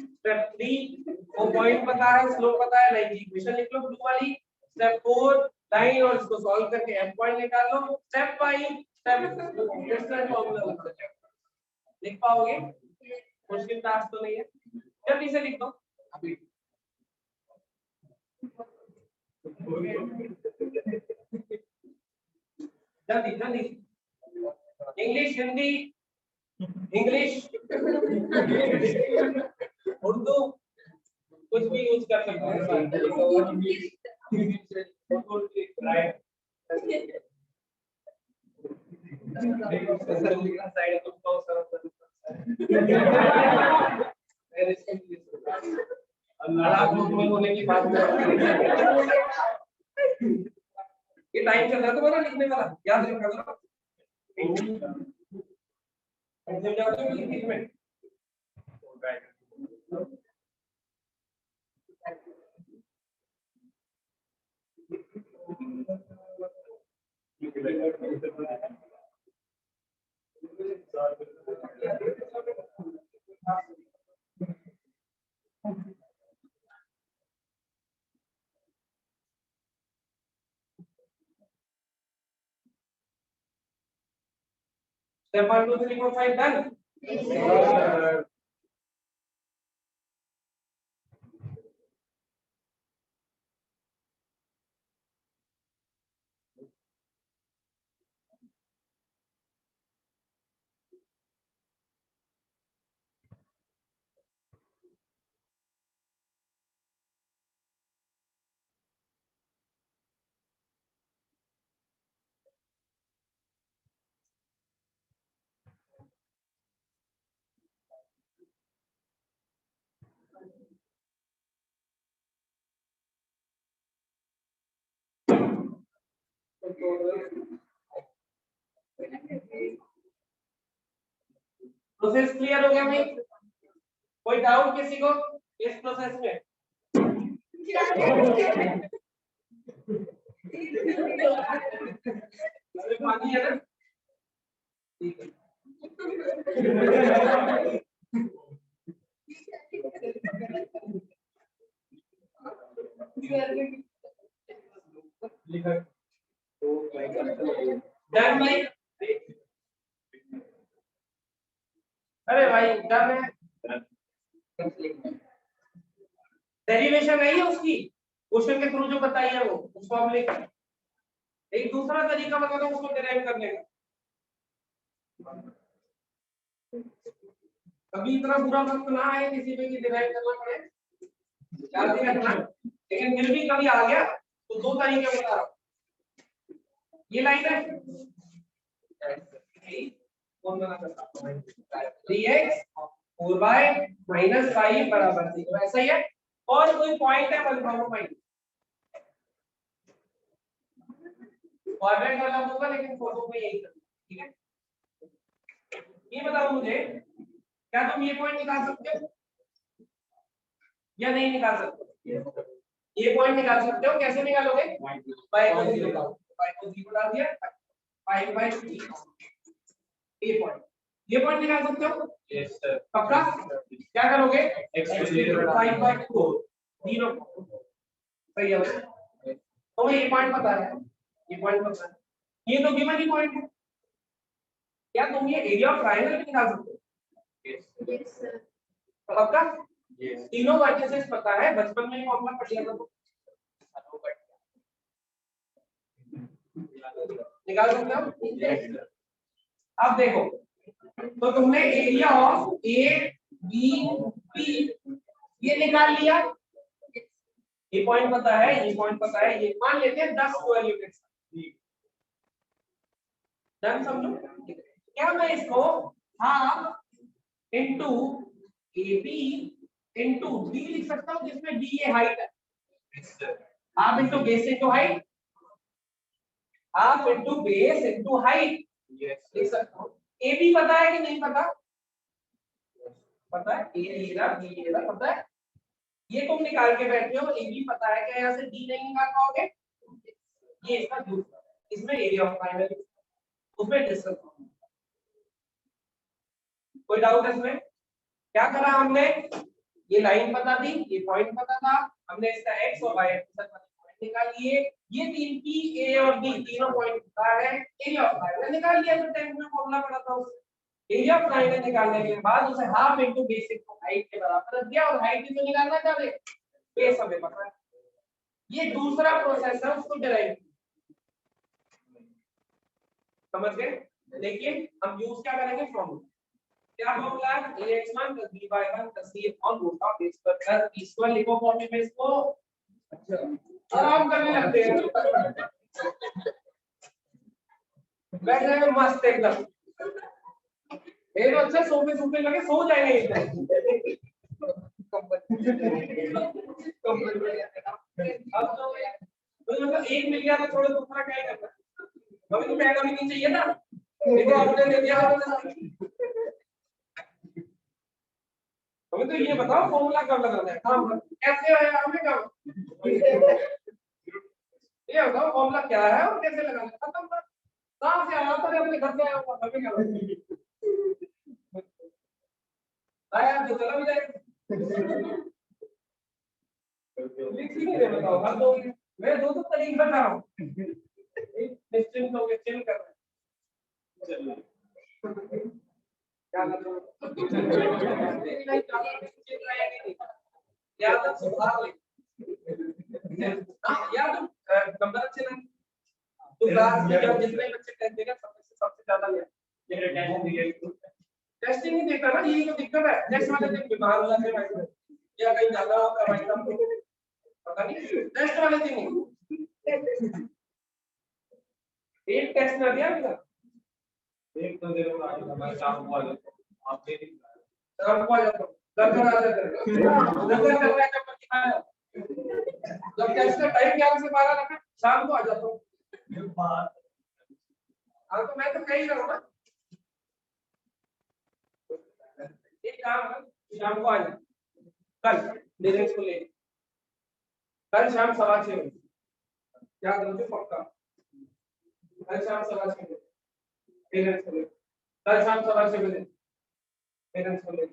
स्टेप 3 वो पॉइंट पता है, स्लोप पता है, लाइन की इक्वेशन लिख लो ब्लू वाली। स्टेप 4 लाइन और इसको सॉल्व करके m पॉइंट निकाल लो। स्टेप 5 स्टेप फॉर्मूला लिख पाओगे? मुश्किल टास्क तो नहीं है, जल्दी से लिख दो अभी। जल्दी जल्दी, इंग्लिश, हिंदी, इंग्लिश, उर्दू, कुछ भी यूज कर सकते होने की बात। ये टाइम चल रहा है तुम्हारा लिखने वाला, याद रखा करो। Step 1, 2, 3, 4, 5 done. प्रोसेस क्लियर हो गया भाई? कोई डाउट किसी को इस प्रोसेस में? पानी है ना? ठीक है। डन भाई? अरे भाई डन है। डेरिवेशन है उसकी, क्वेश्चन के थ्रू जो बताई है वो, उसको हम लिख। एक दूसरा तरीका बताता हूँ उसको डिराइव करने का। कभी इतना बुरा वक्त ना आए किसी पे कि डिराइव करना पड़े, याद नहीं रखना। लेकिन फिर भी कभी आ गया तो दो तरीके बता रहा हूँ। ये लाइन है 3x 4y माइनस 5 बराबर 0, ऐसा ही है। और कोई पॉइंट है 1, क्वाड्रेंट वाला होगा लेकिन फोटो में यही ठीक है। ये बताओ मुझे, क्या तुम ये पॉइंट निकाल सकते हो या नहीं निकाल सकते? ये पॉइंट निकाल सकते हो, कैसे निकालोगे? y को 0 डाल, y को 0 डाल दिया, 5/3 ये पॉइंट निकाल सकते हो? Yes sir. पक्का? क्या करोगे? x को 0 5/4 0 सही है। तो ये पॉइंट पता है, ये पॉइंट पता है, ये तो गिवन ही पॉइंट है। क्या तुम ये एरिया ऑफ ट्रायंगल भी निकाल सकते हो? Yes, sir. पक्का? तीनों वर्टिसेस पता है, बचपन में फॉर्मूला पढ़ लिया था तो निकाल सकते हो। अब देखो, तो तुमने area of A B P ये निकाल लिया, ये पॉइंट पता है, ये पॉइंट पता है, ये मान लेते हैं 10 स्क्वायर यूनिट्स। डन समझो। क्या मैं इसको half into A B into D लिख सकता हूं, जिसमें डी ये हाइट है। Half into base into height, half into base into height लिख सकता हूं। ए बी पता है कि नहीं पता? पता है, ए रहा, बी ये रहा, पता है। ये तुम निकाल के बैठे हो, ए बी पता है, क्या यहाँ से डी नहीं निकाल पाओगे? ये इसका दूसरा, इसमें एरिया ऑफ ट्रायंगल, उसमें डिस्कस। कोई डाउट है इसमें? क्या करा हमने? ये लाइन बता दी, ये पॉइंट पता था, हमने इसका एक्स और वाई एक्सिस वाले पॉइंट निकाल लिए। ये तीन की ए और बी तीनों पॉइंट पता है, एरिया ऑफ ट्रायंगल निकाल लिया। जो 10th में फॉर्मूला पढ़ा था उससे एरिया ऑफ ट्रायंगल निकालने के बाद उसे half into base into height के बराबर रख दिया, और हाइट भी निकालना चाहे बेस हमें पता है। ये दूसरा प्रोसेस है, उसको डिराइव समझ गए। लेकिन हम यूज क्या करेंगे? फॉर्मूला। क्या फॉर्मूला है? ax1 + by1 + c on root of a square plus b square. लिखो फॉर्मूले में इसको। अच्छा आराम करने लगते हैं, बैठ जाएंगे मस्त एकदम। ये तो अच्छा सोफे सोफे लगे सो जाएंगे एकदम। अब तो मतलब एक मिल गया तो थोड़ा दूसरा क्या करना, अभी तो पैदा भी नहीं चाहिए था, देखो आपने ले दिया। हमें तो ये बताओ फॉर्मूला कब लगाना है, काम कैसे है हमें काम, ये बताओ फॉर्मूला क्या है और कैसे लगाना है, खत्म बात। कहां से आया था? अपने घर से आया हुआ, हमें क्या आया तो चला भी जाएगा। लिख ही नहीं रहे, बताओ हर दो मैं दो तरीके बता रहा हूँ। निश्चिंत होकर चिल कर रहे हैं, क्या या तो सुधार ले, या तो नंबर अच्छे ना तो क्लास में जब जितने बच्चे टेस्ट देंगे सबसे ज्यादा ले टेस्टिंग नहीं देता ना, यही तो दिक्कत है। नेक्स्ट वाले दिन बीमार हो जाते हैं या कहीं जाना होगा भाई साहब, पता नहीं टेस्ट वाले दिन नहीं। एक टेस्ट ना दिया मेरा, एक तो देखो आज हमारे शाम को आ जाता हूं, आप देख शाम को आ जाता हूं, दर्द आ जाता है, दर्द कर रहा है जब दिखाया, जब टेस्ट का टाइम 11 से 12 रखा, शाम को आ जाता हूं। हाँ तो मैं तो कहीं करूँ ना, एक काम कर, शाम को आ जा, कल पेरेंट्स को ले, कल शाम 6:15 बजे, याद रखो पक्का, कल शाम 6:15 बजे पेरेंट्स को ले, कल शाम 6:15 बजे पेरेंट्स को ले,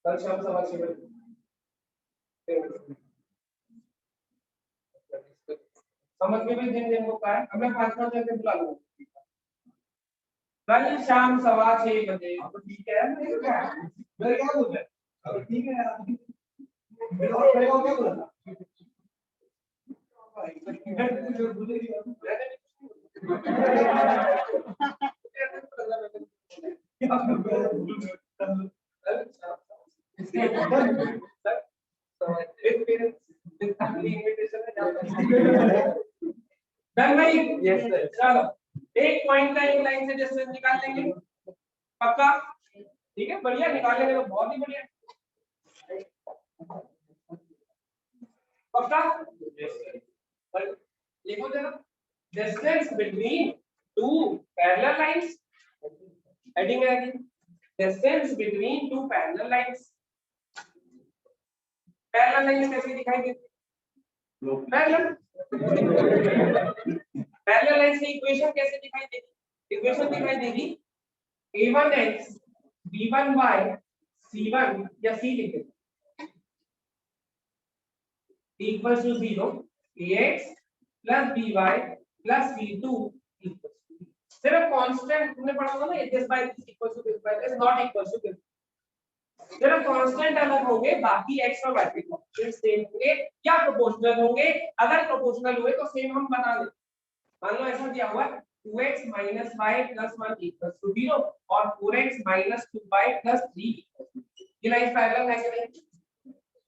कल शाम 6:15 बजे पेरेंट्स को ले। समझ में भी दिन को क्या है, अब मैं 5-5 जगह बुला लूंगा। कल शाम 6:15 बजे, तो ठीक है मेरे क्या बोल रहे, अब ठीक है यार, मेरे और करेगा क्या बोला चलो एक पॉइंट का एक लाइन से डिस्टेंस निकाल लेंगे, पक्का? ठीक है, बढ़िया निकाल लेंगे तो बहुत ही बढ़िया, पक्का? लिखो जरा, distance between two parallel lines, heading है distance between two parallel lines. Parallel lines कैसे दिखाई देती है? पैरेलल पैरेलल लाइंस की इक्वेशन कैसे दिखाई देगी? इक्वेशन दिखाई देगी a1x b1y c1 या c लिख दो, equals to 0, ax plus by plus c2 equals to 0. सिर्फ कांस्टेंट तुमने पढ़ा होगा ना, this by this equals to this by this not equals to this. सिर्फ कांस्टेंट अलग होंगे, बाकी x और y के कोएफिशिएंट सेम होंगे या प्रोपोर्शनल होंगे। अगर प्रोपोर्शनल हुए तो सेम हम बना दें। मान लो ऐसा दिया हुआ है 2x minus y plus 1 equals to 0 और 4x minus 2y plus 3 equals to 0। ये लाइन पैरेलल है कि नहीं?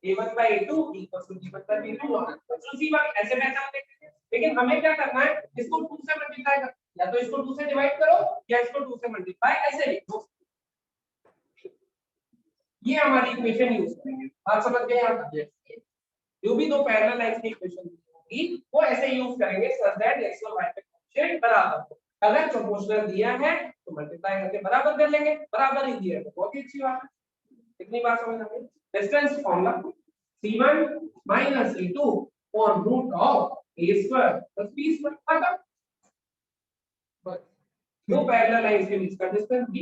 a1 by a2 equals to b1 by b2 और equals to c1 ऐसे पहचान लेते हैं। लेकिन हमें क्या करना है, इसको 2 से मल्टीप्लाई कर, या तो इसको 2 से डिवाइड करो या इसको 2 से मल्टीप्लाई ऐसे लिखो। ये हमारी इक्वेशन यूज करेंगे। बात समझ गए आप? जो भी दो पैरेलल लाइंस की इक्वेशन होगी वो ऐसे यूज करेंगे सच दैट x और y के कोएफिशिएंट बराबर हो। अगर प्रोपोर्शनल दिया है तो मल्टीप्लाई करके बराबर कर लेंगे, बराबर ही दिया है तो बहुत ही अच्छी बात है। इतनी बात समझ आ गई? Distance formula c1 minus c2 on root of a square plus b square खत्म। दो पैरेलल लाइंस के बीच का डिस्टेंस b,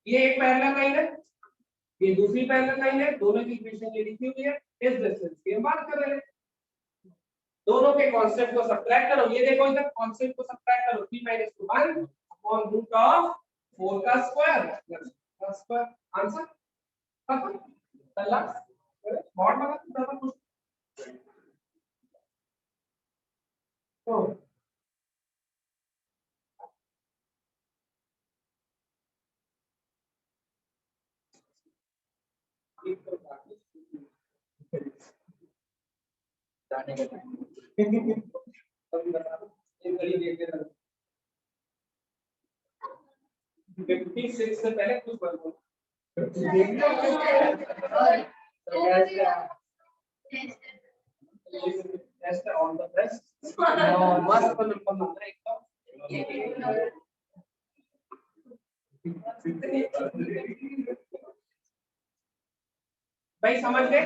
ये एक पैरेलल लाइन है, ये दूसरी पैरेलल लाइन है, दोनों की इक्वेशन ये लिखी हुई है। इस डिस्टेंस की हम बात कर रहे हैं। दोनों के कांस्टेंट को सब्ट्रैक्ट करो, ये देखो इधर कांस्टेंट को सब्ट्रैक्ट करो 3 - 1 अपॉन रूट ऑफ 4 का स्क्वायर प्लस का स्क्वायर, आंसर खत्म। चला मॉड लगा ज्यादा कुछ तो जाने का अभी बता दो ये घड़ी देखते रहो 56 से पहले कुछ बोलो टेस्ट ऑन द बेस्ट मस्त नंबर नंबर एकदम भाई समझ गए?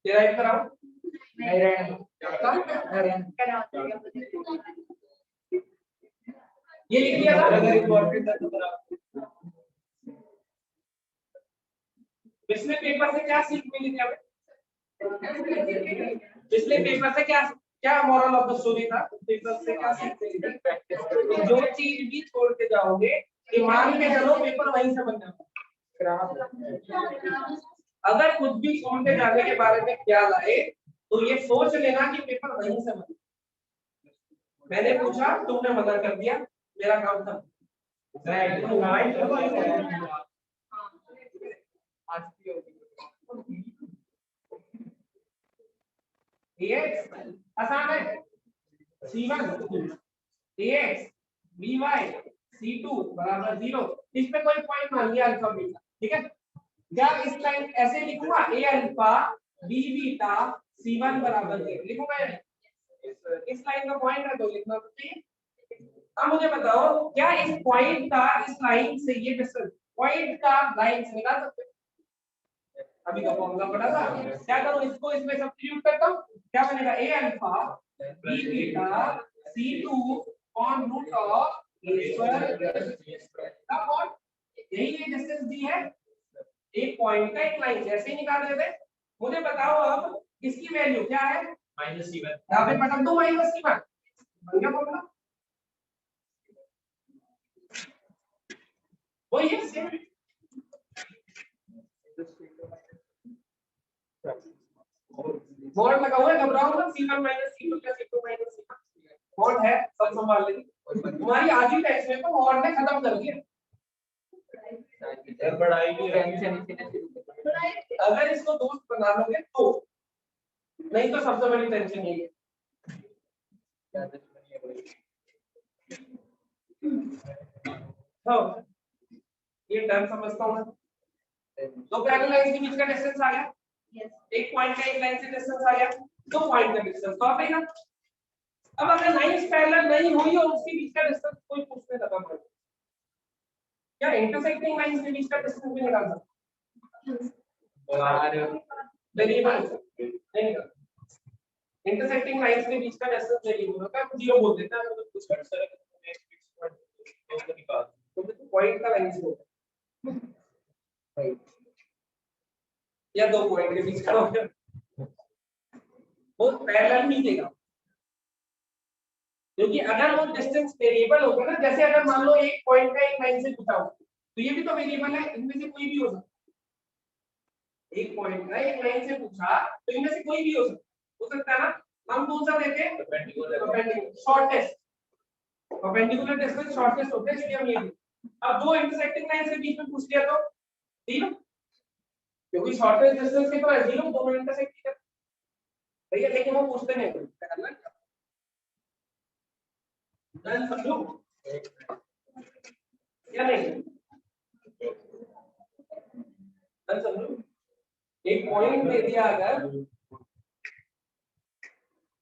डिराइव कराओ ये लिख दिया था। अगर इम्पोर्टेंट है तो पिछले पेपर से क्या सीख मिली थी हमें? पिछले पेपर से क्या क्या मॉरल ऑफ द स्टोरी था? पेपर से क्या सीख मिली थी? जो चीज भी छोड़ के जाओगे ईमान में चलो पेपर वहीं से बन जाता। अगर कुछ भी छोड़ के जाने के बारे में ख्याल आए तो ये सोच लेना कि पेपर वहीं से बने। मैंने पूछा तुमने मना कर दिया, मेरा काम था। आसान है। c1 ax by c2 बराबर 0। इस पे कोई पॉइंट मान लिया अल्फा बीटा, ठीक है? क्या इस लाइन ऐसे लिखूंगा a alpha b beta c1 बराबर 0 लिखूंगा? इस लाइन का पॉइंट है तो लिखना चाहिए। अब मुझे बताओ क्या इस पॉइंट का इस लाइन से ये डिस्टेंस पॉइंट का लाइन से निकाल सकते हैं? अभी का फॉर्मूला पढ़ा था, क्या करूं इसको इसमें सब्स्टिट्यूट करता हूं, क्या बनेगा a alpha b beta c2 on root of a square का व्हाट, यही ये डिस्टेंस दी है एक पॉइंट का एक लाइन जैसे ही निकाल लेते। मुझे बताओ अब इसकी वैल्यू क्या है? -c1। यहां पे पटक दो -c1 बन गया फॉर्मूला। वो ये सेम मॉड लगा हुआ है, घबराओ मत। c1 - c2 + c2 - c1 mod है, सब संभाल लेंगे। तुम्हारी आज ही टेस्ट में तो मॉड ने खत्म कर दिया। बड़ाई की टेंशन अगर इसको दोस्त बना लोगे तो, नहीं तो सबसे बड़ी टेंशन यही है। तो ये डन समझता हूं। दो पैरेलल लाइन के बीच का डिस्टेंस आ गया, एक पॉइंट का एक लाइन से डिस्टेंस आ गया, दो पॉइंट का डिस्टेंस तो आ गया। अब अगर लाइंस पैरेलल नहीं हुई और उसके बीच का डिस्टेंस कोई पूछने लगा मुझे, क्या इंटरसेक्टिंग लाइंस के बीच का डिस्टेंस भी निकाल सकते हैं? वेरिएबल नहीं, इंटरसेक्टिंग लाइंस के बीच का डिस्टेंस वेरिएबल होता है, 0 बोल देता है। तो कुछ कर सकते हैं तो पॉइंट का लाइंस होता है या दो पॉइंट के बीच का होता है। वो पैरेलल ही देगा, क्योंकि अगर वो डिस्टेंस वेरिएबल होगा ना, जैसे अगर मान लो एक पॉइंट का एक लाइन से पूछा हो तो ये भी तो वेरिएबल है, इनमें से कोई भी हो सकता है। एक पॉइंट का एक लाइन से पूछा तो इनमें से कोई भी हो सकता है ना। हम कौन सा देते हैं? Perpendicular shortest, perpendicular distance shortest होता है, इसलिए हम ये देते। अब दो इंटरसेक्टिंग लाइन से बीच में पूछ लिया तो जीरो, क्योंकि शॉर्टेस्ट डिस्टेंस के तो है जीरो, दोनों इंटरसेक्ट कर रही है, लेकिन वो पूछते नहीं है करना क्या। डन समझो क्या नहीं, डन समझो। एक पॉइंट दे दिया अगर,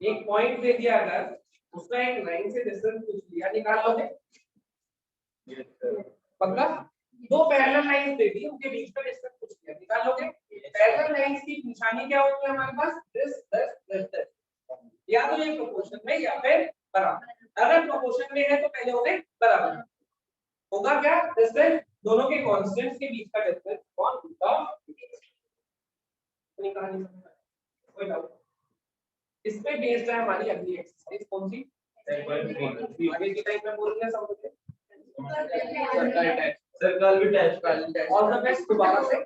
एक पॉइंट दे दिया अगर, उसका एक लाइन से डिस्टेंस पूछ लिया, निकाल लोगे पक्का। दो पैरेलल लाइंस दे दी, उनके बीच का डिस्टेंस पूछ लिया, निकाल लोगे। पैरेलल लाइंस की निशानी क्या होती है हमारे पास? दिस या तो ये प्रोपोर्शन में या फिर बराबर। अगर प्रोपोर्शन में है तो पहले हो गए बराबर, होगा क्या? डिस्टेंस दोनों के कांस्टेंट्स के बीच का डिस्टेंस कौन होगा, निकालनी है। कोई डाउट? इस पे बेस्ड है हमारी अगली एक्सरसाइज, कौन सी? आगे की टाइम में बोलूंगा सब कुछ। सर्कल भी टच। ऑल द बेस्ट दोबारा से।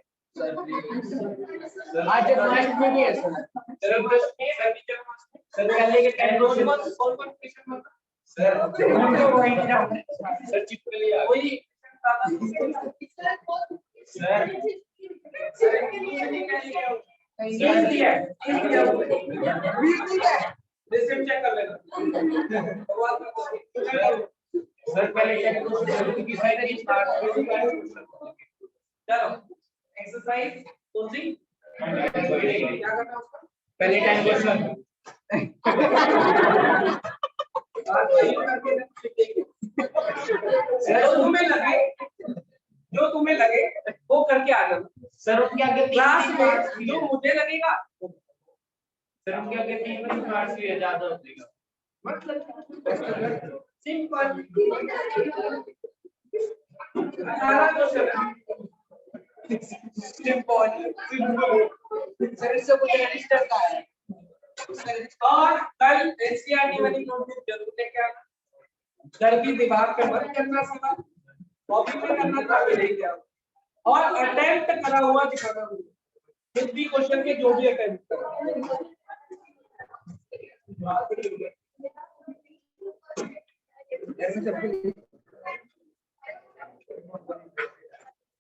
आज एडवांस में भी है सर। सर पहले के 10 क्वेश्चन कौन कौन क्वेश्चन होता सर चिपकली आ कोई रिसिप्ट चेक कर लेना। सर पहले 10 क्वेश्चन की साइड की चलो एक्सरसाइज कौन सी? क्या करना है उसका? पहले 10 क्वेश्चन जो तुम्हें लगे वो करके आ जाना। सर उसके आगे क्लास में जो मुझे लगेगा सर उनके आगे 3 मार्क्स भी ज्यादा हो जाएगा। मतलब सिंपल 18 क्वेश्चन सिंपल सर इससे मुझे रजिस्टर का है। और कल एनसीईआरटी वाली नोटबुक जरूर लेके आना। घर की दीवार पे मत करना, सीधा कॉपी में करना, कॉपी लेके आओ और अटेम्प्ट करा हुआ दिखाना। कुछ भी क्वेश्चन के जो भी अटेम्प्ट करा ऐसे सब